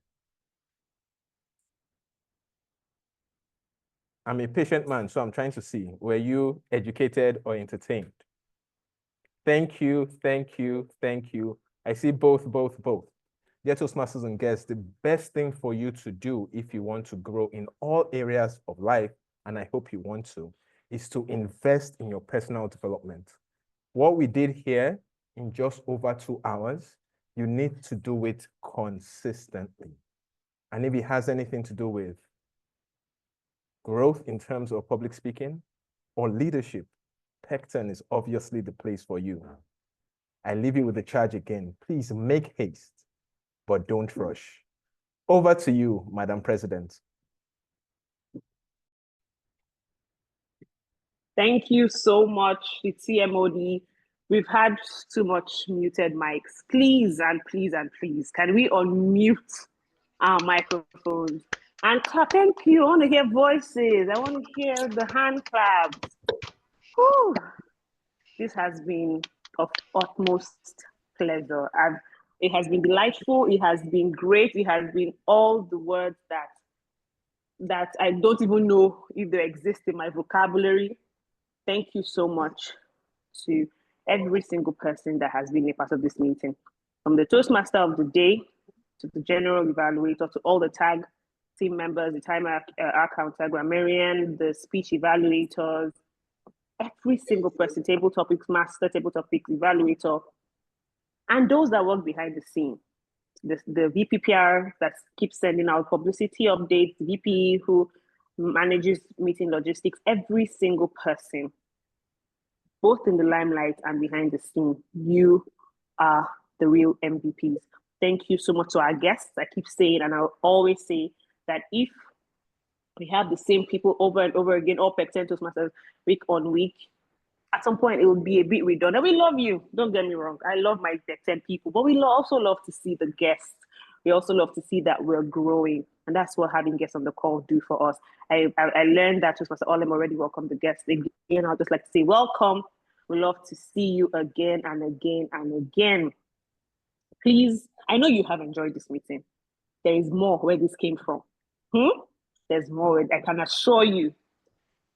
I'm a patient man, so I'm trying to see. Were you educated or entertained? Thank you, thank you, thank you. I see both. Dear Toastmasters and guests, the best thing for you to do if you want to grow in all areas of life, and I hope you want to, is to invest in your personal development. What we did here in just over 2 hours you need to do it consistently. And if it has anything to do with growth in terms of public speaking or leadership, Pecten is obviously the place for you. I leave you with the charge again. Please make haste, but don't rush. Over to you, Madam President. Thank you so much, the TMOD. We've had too much muted mics. Please and please and please, can we unmute our microphones and clap? Thank you. I want to hear voices. I want to hear the hand claps. Whew. This has been of utmost pleasure. It has been delightful. It has been great. It has been all the words that I don't even know if they exist in my vocabulary. Thank you so much to every single person that has been a part of this meeting. From the Toastmaster of the day, to the general evaluator, to all the tag team members, the timer accountant, grammarian, the speech evaluators, every single person, table topics master, table topics evaluator, and those that work behind the scene. The VPPR that keeps sending out publicity updates, VP who manages meeting logistics, every single person, both in the limelight and behind the scene, you are the real MVPs. Thank you so much to our guests. I keep saying, and I'll always say, that if we have the same people over and over again, all Pecten Toastmasters, week on week, at some point it will be a bit redundant. We love you, don't get me wrong. I love my Pecten people, but we also love to see the guests. We also love to see that we're growing, and that's what having guests on the call do for us. I learned that Toastmaster Olem already welcomed the guests again. I'd just like to say welcome. We love to see you again and again and again. Please, I know you have enjoyed this meeting. There is more where this came from. There's more. I can assure you,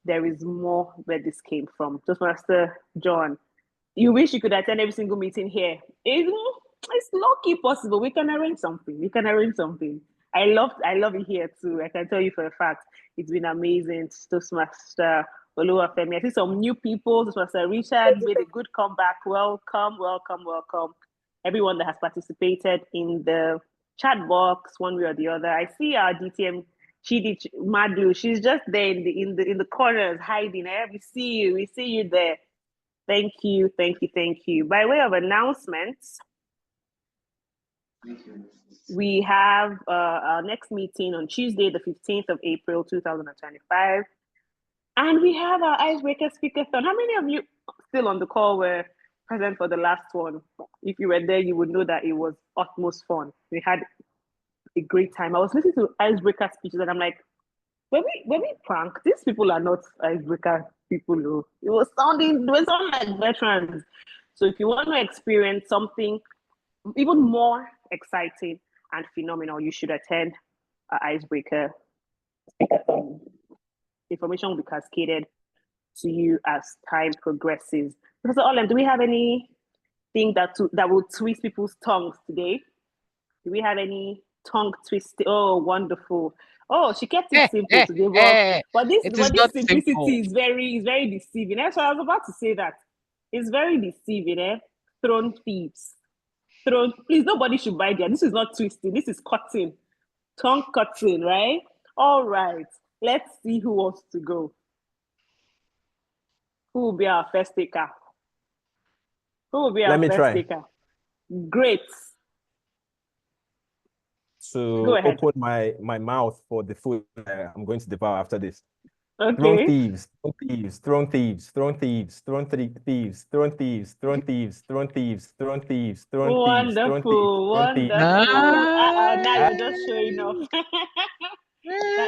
there is more where this came from. Toastmaster John, you wish you could attend every single meeting here. It's lucky possible. We can arrange something. I love it here too. I can tell you for a fact, it's been amazing. Toastmaster Oluwafemi. I see some new people. Toastmaster Richard made a good comeback. Welcome. Everyone that has participated in the chat box, one way or the other. I see our DTM Chidi Madu. She's just there in the corners hiding. We see you there. Thank you. By way of announcements, we have our next meeting on Tuesday, the 15th of April, 2025. And we have our icebreaker speaker-thon. How many of you still on the call were present for the last one? If you were there, you would know that it was utmost fun. We had a great time. I was listening to icebreaker speeches and I'm like, when we prank, these people are not icebreaker people. Though. It was sounding like veterans. So if you want to experience something even more exciting and phenomenal, you should attend an icebreaker speaker-thon. Information will be cascaded to you as time progresses. Professor Olem, do we have anything that will twist people's tongues today? Do we have any tongue twisting? Oh, wonderful. Oh, she kept it simple today. But this simplicity is very deceiving. So I was about to say that. It's very deceiving, Throne thieves. Please, nobody should buy there. This is not twisting. This is cutting. Tongue cutting, right? All right. Let's see who wants to go. Who will be our first taker? Let me try. Great. To open my mouth for the food I'm going to devour after this. Okay. Throne thieves, throne thieves, throne thieves, throne thieves, throne thieves, throne thieves, throne thieves, throne thieves, throne thieves, throne thieves, throne thieves. Now you're just showing off.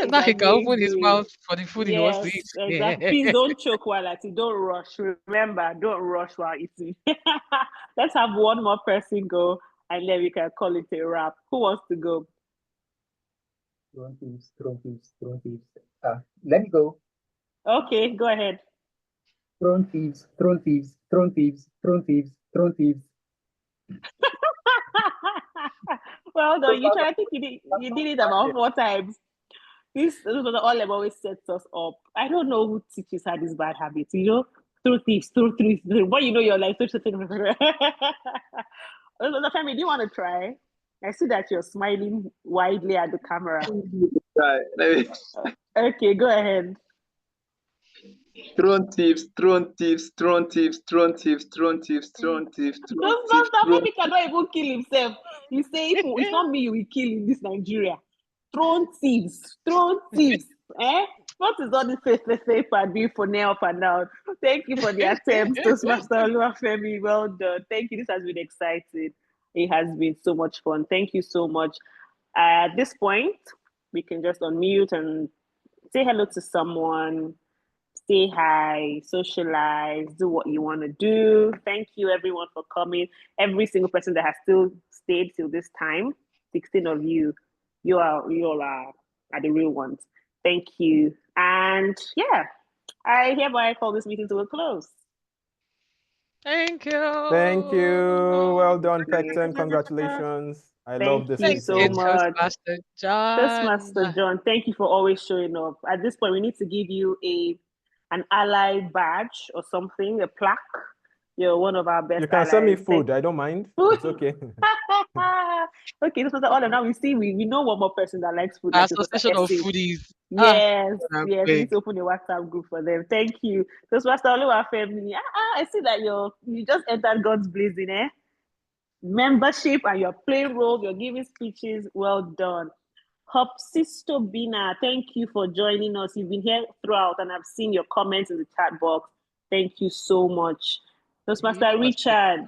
Now he can open his mouth for the food he wants to eat. Exactly. Please don't choke while at it. Don't rush. Remember, don't rush while eating. Let's have one more person go, and then we can call it a wrap. Who wants to go? Throne thieves. Let me go. Okay, go ahead. Throne thieves. Well done. I think you did it about 4 times. This is what Olem always sets us up. I don't know who teaches her this bad habit. Throne thieves. But you're like, Femi, do you want to try? I see that you're smiling widely at the camera. Right. Let me. Okay, go ahead. Throne thieves, throne thieves, throne thieves, throne thieves, throne thieves, throne thieves, throne Those thieves, master throne. Femi cannot even kill himself. You say it's not me you will kill in this Nigeria. Throne thieves, throne thieves. Eh? What is all this paper doing for now up and down? Thank you for the attempt, Toastmaster Oluwafemi. Well done. Thank you. This has been exciting. It has been so much fun. Thank you so much. At this point, we can just unmute and say hello to someone, say hi, socialize, do what you want to do. Thank you, everyone, for coming. Every single person that has still stayed till this time, 16 of you, you all are the real ones. Thank you. And yeah, I hereby call this meeting to a close. Thank you. Thank you. Well done, Pecten. Congratulations. I love this Thank you so meeting. much. Toastmaster John. Toastmaster John, thank you for always showing up. At this point, we need to give you an ally badge or something, a plaque. You're one of our best. You can send me food. I don't mind. It's okay. Okay, this was all. Now we know one more person that likes food. Like Association of Foodies. Yes, Ah, yes. We need to open a WhatsApp group for them. Thank you. Toastmaster Oluwafemi. I see that you just entered God's blazing, eh? Membership and you're playing roles, you're giving speeches. Well done. Sister Bina, thank you for joining us. You've been here throughout, and I've seen your comments in the chat box. Thank you so much. Toastmaster Richard,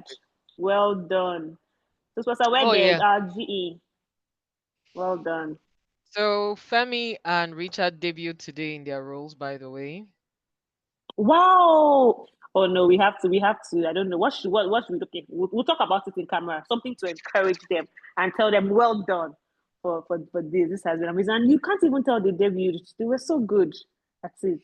well done. Toastmaster Wege, GE, well done. So Femi and Richard debuted today in their roles, by the way. Wow. Oh no, we have to. I don't know. What should we look at? We'll talk about it in camera. Something to encourage them and tell them, well done for this. This has been amazing. And you can't even tell they debuted. They were so good. That's it.